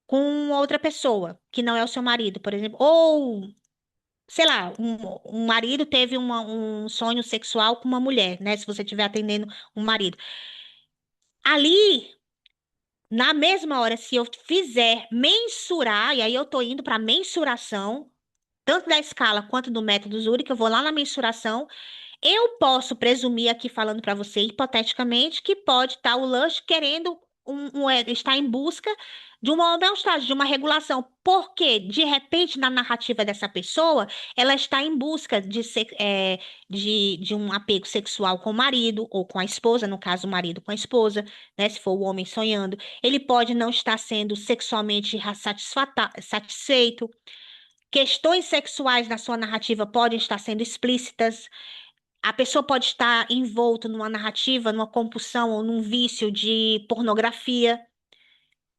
com outra pessoa, que não é o seu marido, por exemplo, ou, sei lá, um marido teve um sonho sexual com uma mulher, né? Se você estiver atendendo um marido. Ali, na mesma hora, se eu fizer mensurar, e aí eu tô indo para mensuração, tanto da escala quanto do método Zurich, eu vou lá na mensuração, eu posso presumir aqui falando para você, hipoteticamente, que pode estar o Lush querendo estar em busca de uma homeostase, de uma regulação. Porque, de repente, na narrativa dessa pessoa, ela está em busca de um apego sexual com o marido ou com a esposa, no caso, o marido com a esposa, né? Se for o homem sonhando. Ele pode não estar sendo sexualmente satisfeito. Questões sexuais na sua narrativa podem estar sendo explícitas. A pessoa pode estar envolta numa narrativa, numa compulsão ou num vício de pornografia.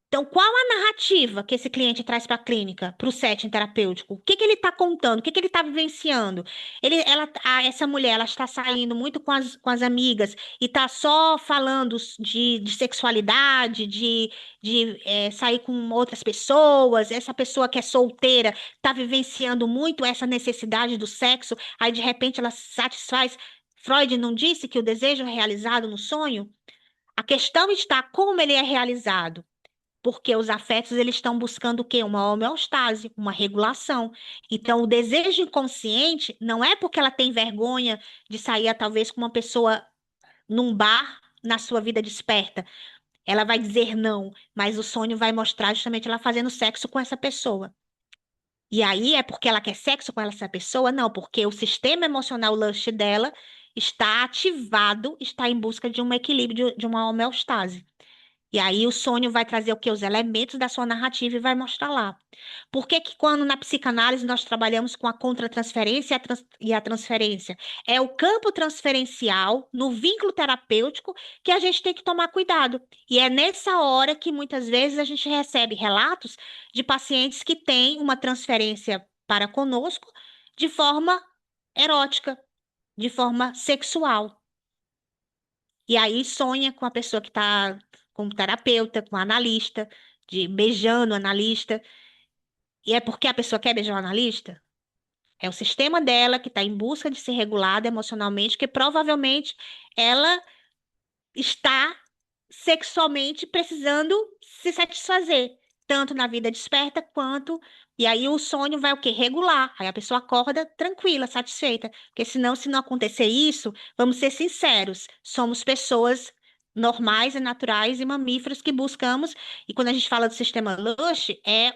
Então, qual a narrativa que esse cliente traz para a clínica, para o setting terapêutico? O que que ele está contando? O que que ele está vivenciando? Essa mulher, ela está saindo muito com as amigas e está só falando de sexualidade, de sair com outras pessoas. Essa pessoa que é solteira está vivenciando muito essa necessidade do sexo. Aí, de repente, ela se satisfaz. Freud não disse que o desejo é realizado no sonho? A questão está como ele é realizado. Porque os afetos eles estão buscando o quê? Uma homeostase, uma regulação. Então, o desejo inconsciente não é porque ela tem vergonha de sair, talvez, com uma pessoa num bar na sua vida desperta. Ela vai dizer não, mas o sonho vai mostrar justamente ela fazendo sexo com essa pessoa. E aí é porque ela quer sexo com essa pessoa? Não, porque o sistema emocional lust dela está ativado, está em busca de um equilíbrio, de uma homeostase. E aí o sonho vai trazer o quê? Os elementos da sua narrativa e vai mostrar lá. Por que que quando na psicanálise nós trabalhamos com a contratransferência e a transferência? É o campo transferencial no vínculo terapêutico que a gente tem que tomar cuidado. E é nessa hora que muitas vezes a gente recebe relatos de pacientes que têm uma transferência para conosco de forma erótica, de forma sexual. E aí sonha com a pessoa que está como terapeuta, com o analista, de beijando o analista. E é porque a pessoa quer beijar o analista? É o sistema dela que está em busca de ser regulada emocionalmente, que provavelmente ela está sexualmente precisando se satisfazer, tanto na vida desperta quanto. E aí o sonho vai o quê? Regular. Aí a pessoa acorda tranquila, satisfeita. Porque senão, se não acontecer isso, vamos ser sinceros, somos pessoas normais e naturais e mamíferos que buscamos. E quando a gente fala do sistema Lush, é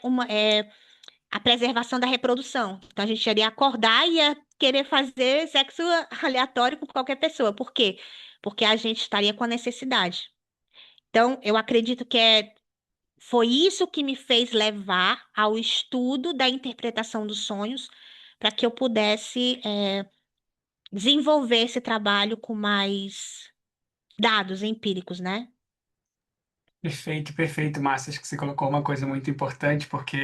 a preservação da reprodução. Então a gente iria acordar e ia querer fazer sexo aleatório com qualquer pessoa. Por quê? Porque a gente estaria com a necessidade. Então, eu acredito que foi isso que me fez levar ao estudo da interpretação dos sonhos, para que eu pudesse, desenvolver esse trabalho com mais dados empíricos, né? Perfeito, perfeito, Márcia. Acho que você colocou uma coisa muito importante, porque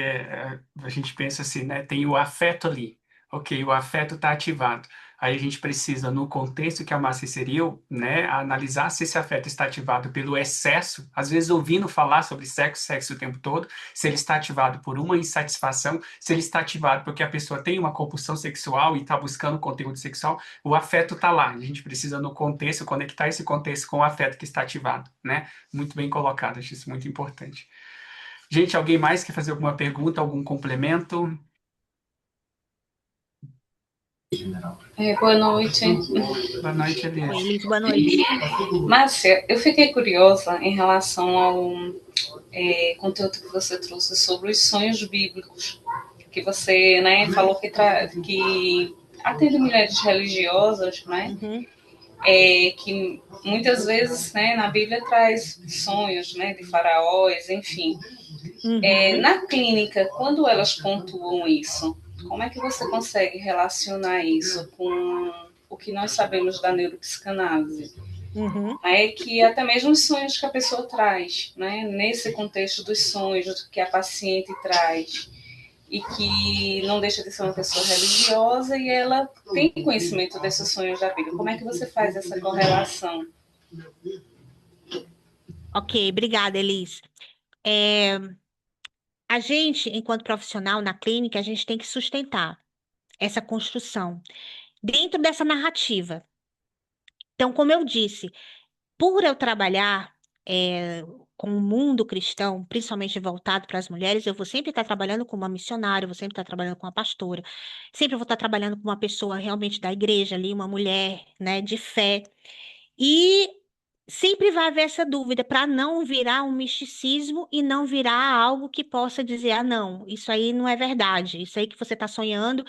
a gente pensa assim, né? Tem o afeto ali. Ok, o afeto está ativado. Aí a gente precisa, no contexto que a Márcia inseriu, né, analisar se esse afeto está ativado pelo excesso, às vezes ouvindo falar sobre sexo, sexo o tempo todo, se ele está ativado por uma insatisfação, se ele está ativado porque a pessoa tem uma compulsão sexual e está buscando conteúdo sexual, o afeto está lá. A gente precisa, no contexto, conectar esse contexto com o afeto que está ativado, né? Muito bem colocado, acho isso muito importante. Gente, alguém mais quer fazer alguma pergunta, algum complemento? Boa noite. Boa noite, Oi, Elias. Elis, boa noite. Márcia, eu fiquei curiosa em relação ao conteúdo que você trouxe sobre os sonhos bíblicos, que você, né, falou que atende mulheres religiosas, né, Uhum, que muitas vezes, né, na Bíblia traz sonhos, né, de faraós, enfim. uhum. Na clínica, quando elas pontuam isso, como é que você consegue relacionar isso com o que nós sabemos da neuropsicanálise? Uhum. É que até mesmo os sonhos que a pessoa traz, né? Nesse contexto dos sonhos que a paciente traz, e que não deixa de ser uma pessoa religiosa e ela tem conhecimento desses sonhos da Bíblia. Como é que você faz essa correlação? Ok, obrigada, Elis. É, a gente, enquanto profissional na clínica, a gente tem que sustentar essa construção dentro dessa narrativa. Então, como eu disse, por eu trabalhar com o mundo cristão, principalmente voltado para as mulheres, eu vou sempre estar trabalhando com uma missionária, eu vou sempre estar trabalhando com uma pastora, sempre vou estar trabalhando com uma pessoa realmente da igreja ali, uma mulher, né, de fé. E sempre vai haver essa dúvida para não virar um misticismo e não virar algo que possa dizer, ah, não, isso aí não é verdade, isso aí que você está sonhando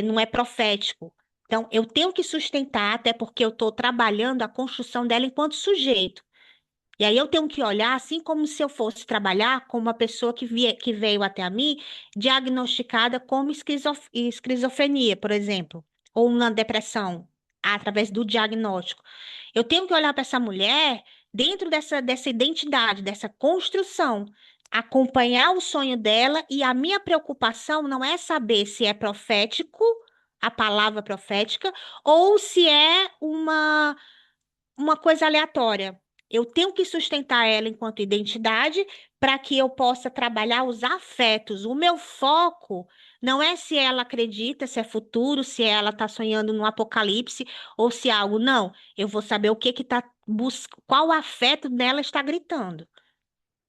não é profético. Então, eu tenho que sustentar, até porque eu estou trabalhando a construção dela enquanto sujeito. E aí eu tenho que olhar assim como se eu fosse trabalhar com uma pessoa que veio até a mim diagnosticada como esquizofrenia, por exemplo, ou uma depressão, através do diagnóstico. Eu tenho que olhar para essa mulher dentro dessa identidade, dessa construção, acompanhar o sonho dela, e a minha preocupação não é saber se é profético, a palavra profética, ou se é uma coisa aleatória. Eu tenho que sustentar ela enquanto identidade para que eu possa trabalhar os afetos. O meu foco não é se ela acredita, se é futuro, se ela está sonhando no apocalipse ou se é algo. Não, eu vou saber o que está qual afeto dela está gritando.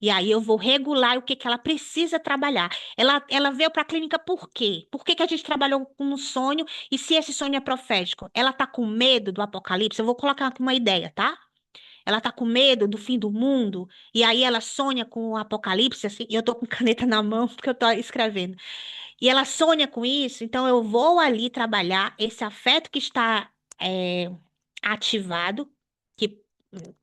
E aí eu vou regular o que que ela precisa trabalhar. Ela veio para a clínica por quê? Por que que a gente trabalhou com um sonho e se esse sonho é profético? Ela está com medo do apocalipse? Eu vou colocar aqui uma ideia, tá? Ela tá com medo do fim do mundo, e aí ela sonha com o apocalipse, assim, e eu tô com caneta na mão porque eu tô escrevendo. E ela sonha com isso, então eu vou ali trabalhar esse afeto que está é, ativado, que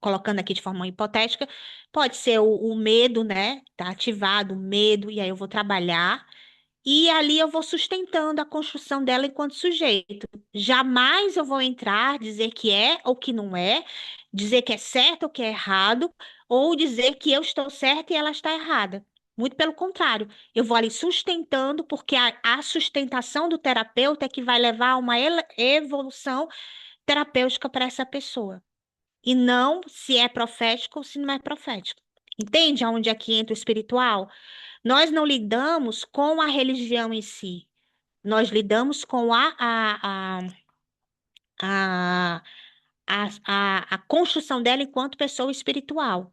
colocando aqui de forma hipotética, pode ser o medo, né? Tá ativado o medo, e aí eu vou trabalhar. E ali eu vou sustentando a construção dela enquanto sujeito. Jamais eu vou entrar, dizer que é ou que não é, dizer que é certo ou que é errado, ou dizer que eu estou certa e ela está errada. Muito pelo contrário, eu vou ali sustentando, porque a sustentação do terapeuta é que vai levar a uma evolução terapêutica para essa pessoa. E não se é profético ou se não é profético. Entende aonde é que entra o espiritual? Nós não lidamos com a religião em si. Nós lidamos com a, a construção dela enquanto pessoa espiritual.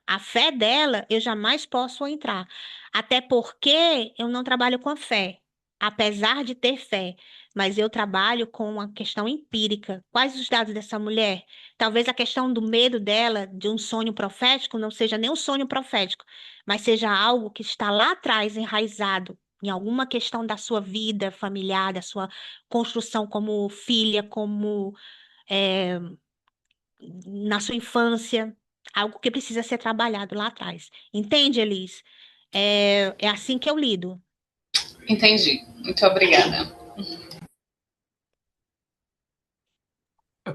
A fé dela, eu jamais posso entrar. Até porque eu não trabalho com a fé, apesar de ter fé. Mas eu trabalho com a questão empírica. Quais os dados dessa mulher? Talvez a questão do medo dela, de um sonho profético, não seja nem um sonho profético, mas seja algo que está lá atrás, enraizado em alguma questão da sua vida familiar, da sua construção como filha, como eh, na sua infância, algo que precisa ser trabalhado lá atrás. Entende, Elis? É assim que eu lido. Entendi. Muito obrigada.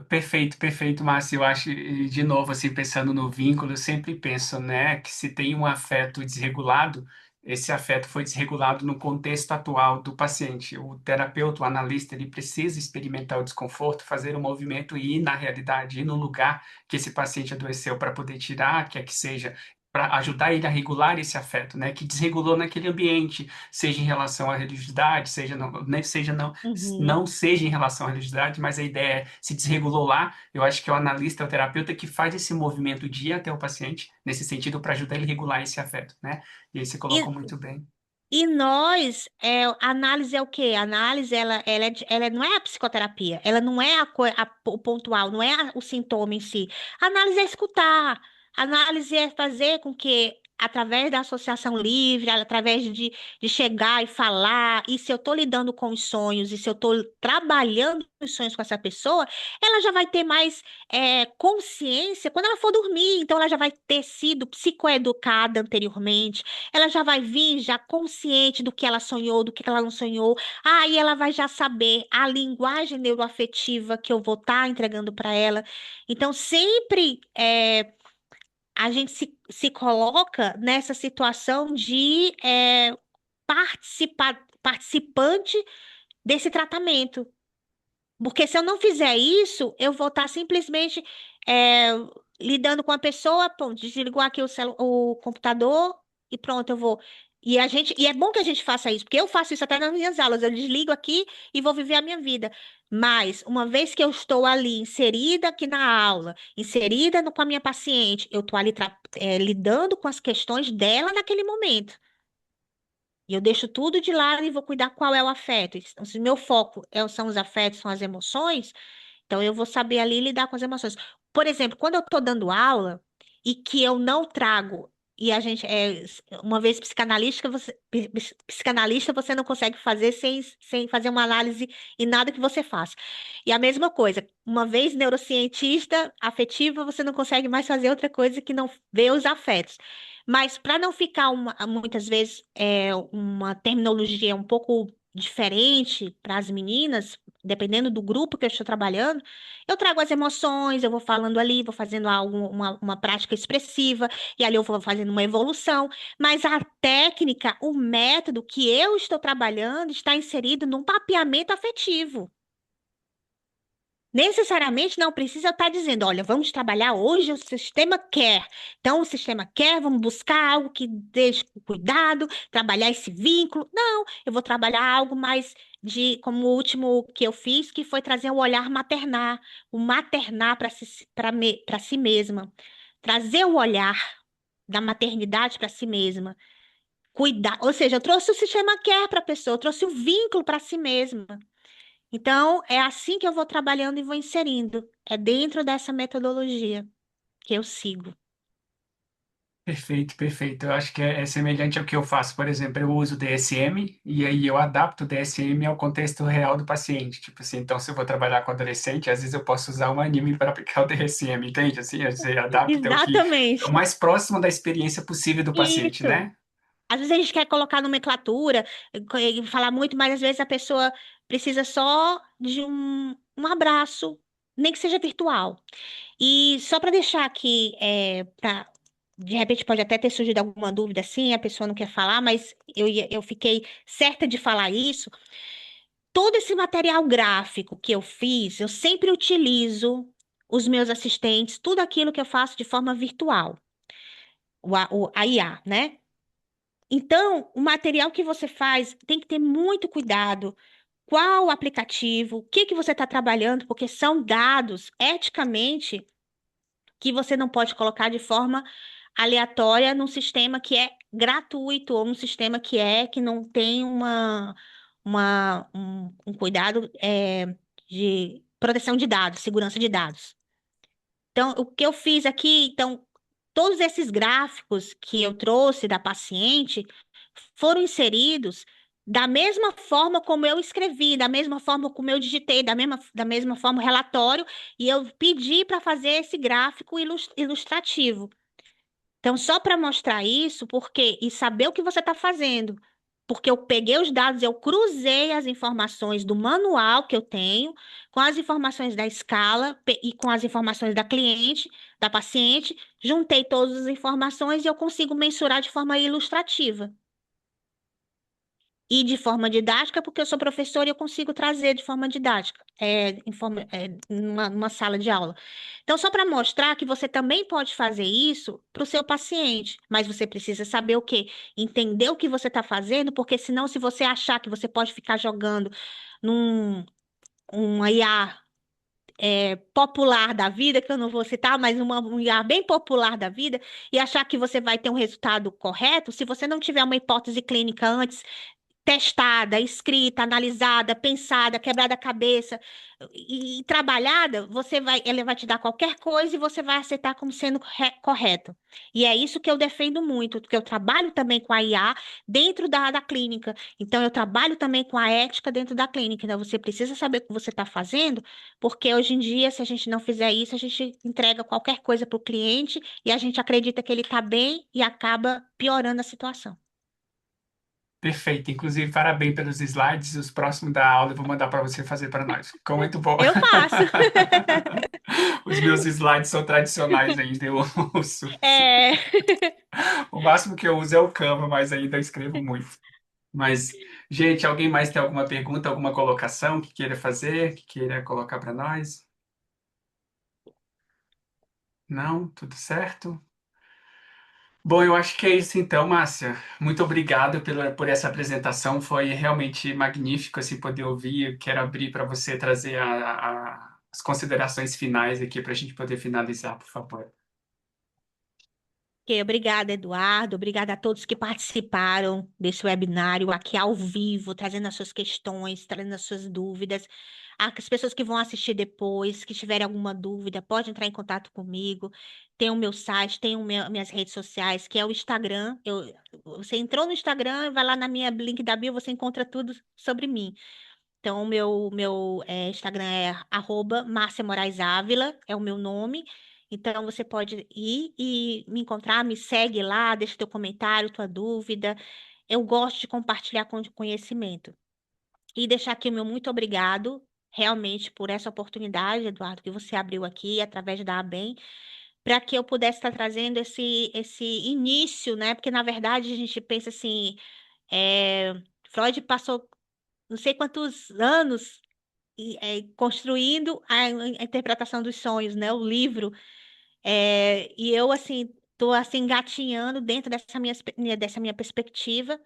Perfeito, perfeito, Márcio. Eu acho, e, de novo, assim, pensando no vínculo, eu sempre penso, né, que se tem um afeto desregulado, esse afeto foi desregulado no contexto atual do paciente. O terapeuta, o analista, ele precisa experimentar o desconforto, fazer um movimento e ir na realidade, ir no lugar que esse paciente adoeceu para poder tirar, quer que seja, para ajudar ele a regular esse afeto, né, que desregulou naquele ambiente, seja em relação à religiosidade, seja não, né, seja não Uhum. não seja em relação à religiosidade, mas a ideia é se desregulou lá. Eu acho que é o analista, é o terapeuta que faz esse movimento de ir até o paciente, nesse sentido, para ajudar ele a regular esse afeto, né? E aí você colocou E, muito bem. e nós, a análise é o quê? A análise, ela não é a psicoterapia, ela não é o pontual, não é o sintoma em si. A análise é escutar, a análise é fazer com que, através da associação livre, através de chegar e falar, e se eu estou lidando com os sonhos, e se eu estou trabalhando os sonhos com essa pessoa, ela já vai ter mais consciência quando ela for dormir, então ela já vai ter sido psicoeducada anteriormente, ela já vai vir já consciente do que ela sonhou, do que ela não sonhou. Aí ela vai já saber a linguagem neuroafetiva que eu vou estar entregando para ela. Então, sempre a gente se coloca nessa situação de participante desse tratamento. Porque se eu não fizer isso, eu vou estar simplesmente é, lidando com a pessoa, pronto, desligou aqui o computador e pronto, eu vou. E é bom que a gente faça isso, porque eu faço isso até nas minhas aulas, eu desligo aqui e vou viver a minha vida. Mas, uma vez que eu estou ali inserida aqui na aula, inserida com a minha paciente, eu estou ali lidando com as questões dela naquele momento. E eu deixo tudo de lado e vou cuidar qual é o afeto. Então, se o meu foco são os afetos, são as emoções, então eu vou saber ali lidar com as emoções. Por exemplo, quando eu estou dando aula e que eu não trago, e a gente uma vez psicanalista você não consegue fazer sem fazer uma análise em nada que você faça. E a mesma coisa, uma vez neurocientista afetiva, você não consegue mais fazer outra coisa que não ver os afetos. Mas para não ficar muitas vezes uma terminologia um pouco diferente para as meninas, dependendo do grupo que eu estou trabalhando, eu trago as emoções, eu vou falando ali, vou fazendo uma prática expressiva, e ali eu vou fazendo uma evolução. Mas a técnica, o método que eu estou trabalhando está inserido num mapeamento afetivo. Necessariamente não precisa estar dizendo, olha, vamos trabalhar hoje o sistema quer. Então, o sistema quer, vamos buscar algo que deixe cuidado, trabalhar esse vínculo. Não, eu vou trabalhar algo mais como o último que eu fiz, que foi trazer o maternar para si mesma. Trazer o olhar da maternidade para si mesma. Cuidar, ou seja, eu trouxe o sistema quer para a pessoa, eu trouxe o vínculo para si mesma. Então, é assim que eu vou trabalhando e vou inserindo. É dentro dessa metodologia que eu sigo. Perfeito, perfeito. Eu acho que é semelhante ao que eu faço. Por exemplo, eu uso DSM e aí eu adapto o DSM ao contexto real do paciente. Tipo assim, então se eu vou trabalhar com adolescente, às vezes eu posso usar um anime para aplicar o DSM, entende? Assim, você adapta o que é o Exatamente. mais próximo da experiência possível do paciente, Isso. né? Às vezes a gente quer colocar nomenclatura, e falar muito, mas às vezes a pessoa precisa só de um abraço, nem que seja virtual. E só para deixar aqui, de repente pode até ter surgido alguma dúvida assim, a pessoa não quer falar, mas eu fiquei certa de falar isso. Todo esse material gráfico que eu fiz, eu sempre utilizo os meus assistentes, tudo aquilo que eu faço de forma virtual, a IA, né? Então, o material que você faz tem que ter muito cuidado. Qual o aplicativo, o que que você está trabalhando, porque são dados eticamente que você não pode colocar de forma aleatória num sistema que é gratuito ou num sistema que não tem um cuidado de proteção de dados, segurança de dados. Então, o que eu fiz aqui, então, todos esses gráficos que eu trouxe da paciente foram inseridos da mesma forma como eu escrevi, da mesma forma como eu digitei, da mesma forma o relatório, e eu pedi para fazer esse gráfico ilustrativo. Então, só para mostrar isso, porque e saber o que você está fazendo. Porque eu peguei os dados, eu cruzei as informações do manual que eu tenho com as informações da escala e com as informações da cliente, da paciente, juntei todas as informações e eu consigo mensurar de forma ilustrativa. E de forma didática, porque eu sou professora e eu consigo trazer de forma didática, numa sala de aula. Então, só para mostrar que você também pode fazer isso para o seu paciente, mas você precisa saber o quê? Entender o que você está fazendo, porque senão, se você achar que você pode ficar jogando num um IA popular da vida, que eu não vou citar, mas um IA bem popular da vida, e achar que você vai ter um resultado correto, se você não tiver uma hipótese clínica antes testada, escrita, analisada, pensada, quebrada a cabeça e trabalhada, ele vai te dar qualquer coisa e você vai aceitar como sendo correto. E é isso que eu defendo muito, porque eu trabalho também com a IA dentro da clínica. Então, eu trabalho também com a ética dentro da clínica. Então, você precisa saber o que você está fazendo, porque hoje em dia, se a gente não fizer isso, a gente entrega qualquer coisa para o cliente e a gente acredita que ele está bem e acaba piorando a situação. Perfeito. Inclusive, parabéns pelos slides. Os próximos da aula eu vou mandar para você fazer para nós. Ficou muito bom. Eu faço. Os meus slides são tradicionais ainda, eu uso. É, O máximo que eu uso é o Canva, mas ainda eu escrevo muito. Mas, gente, alguém mais tem alguma pergunta, alguma colocação que queira fazer, que queira colocar para nós? Não? Tudo certo? Bom, eu acho que é isso então, Márcia. Muito obrigado por essa apresentação. Foi realmente magnífico assim, poder ouvir. Eu quero abrir para você trazer as considerações finais aqui para a gente poder finalizar, por favor. ok, obrigada, Eduardo. Obrigada a todos que participaram desse webinário aqui ao vivo, trazendo as suas questões, trazendo as suas dúvidas. As pessoas que vão assistir depois, que tiverem alguma dúvida, pode entrar em contato comigo. Tem o meu site, tem minhas redes sociais, que é o Instagram. Você entrou no Instagram, vai lá na minha link da bio, você encontra tudo sobre mim. Então, o meu Instagram é @Márcia Moraes Ávila, é o meu nome. Então, você pode ir e me encontrar, me segue lá, deixa teu comentário, tua dúvida. Eu gosto de compartilhar conhecimento. E deixar aqui o meu muito obrigado, realmente, por essa oportunidade, Eduardo, que você abriu aqui através da ABEM, para que eu pudesse estar trazendo esse início, né? Porque, na verdade, a gente pensa assim, Freud passou não sei quantos anos construindo a interpretação dos sonhos, né? O livro. E eu, assim, tô assim, engatinhando dentro dessa minha perspectiva.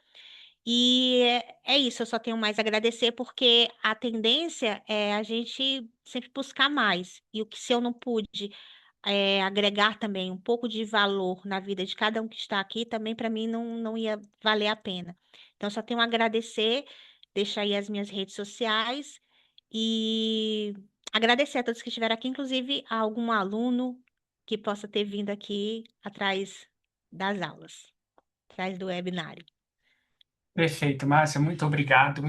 E é isso, eu só tenho mais a agradecer, porque a tendência é a gente sempre buscar mais. E o que se eu não pude agregar também um pouco de valor na vida de cada um que está aqui, também para mim não ia valer a pena. Então, só tenho a agradecer, deixar aí as minhas redes sociais e agradecer a todos que estiveram aqui, inclusive a algum aluno que possa ter vindo aqui atrás das aulas, atrás do webinário. Perfeito, Márcia, muito obrigado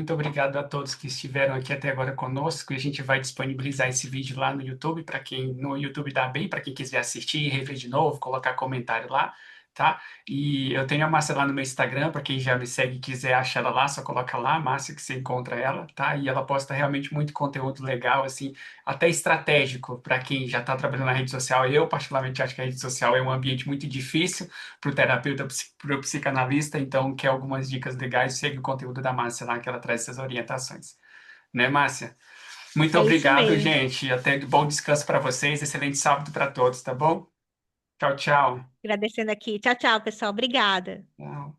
a todos que estiveram aqui até agora conosco. E a gente vai disponibilizar esse vídeo lá no YouTube, para quem no YouTube dá bem, para quem quiser assistir e rever de novo, colocar comentário lá, tá? E eu tenho a Márcia lá no meu Instagram, para quem já me segue e quiser achar ela lá, só coloca lá, Márcia, que você encontra ela, tá? E ela posta realmente muito conteúdo legal, assim, até estratégico para quem já está trabalhando na rede social. Eu, particularmente, acho que a rede social é um ambiente muito difícil para o terapeuta, para o psicanalista, então quer algumas dicas legais, segue o conteúdo da Márcia lá, que ela traz essas orientações. Né, Márcia? Muito É isso obrigado, mesmo. gente. Até bom descanso para vocês. Excelente sábado para todos, tá bom? Tchau, tchau. Agradecendo aqui. Tchau, tchau, pessoal. Obrigada. Tchau.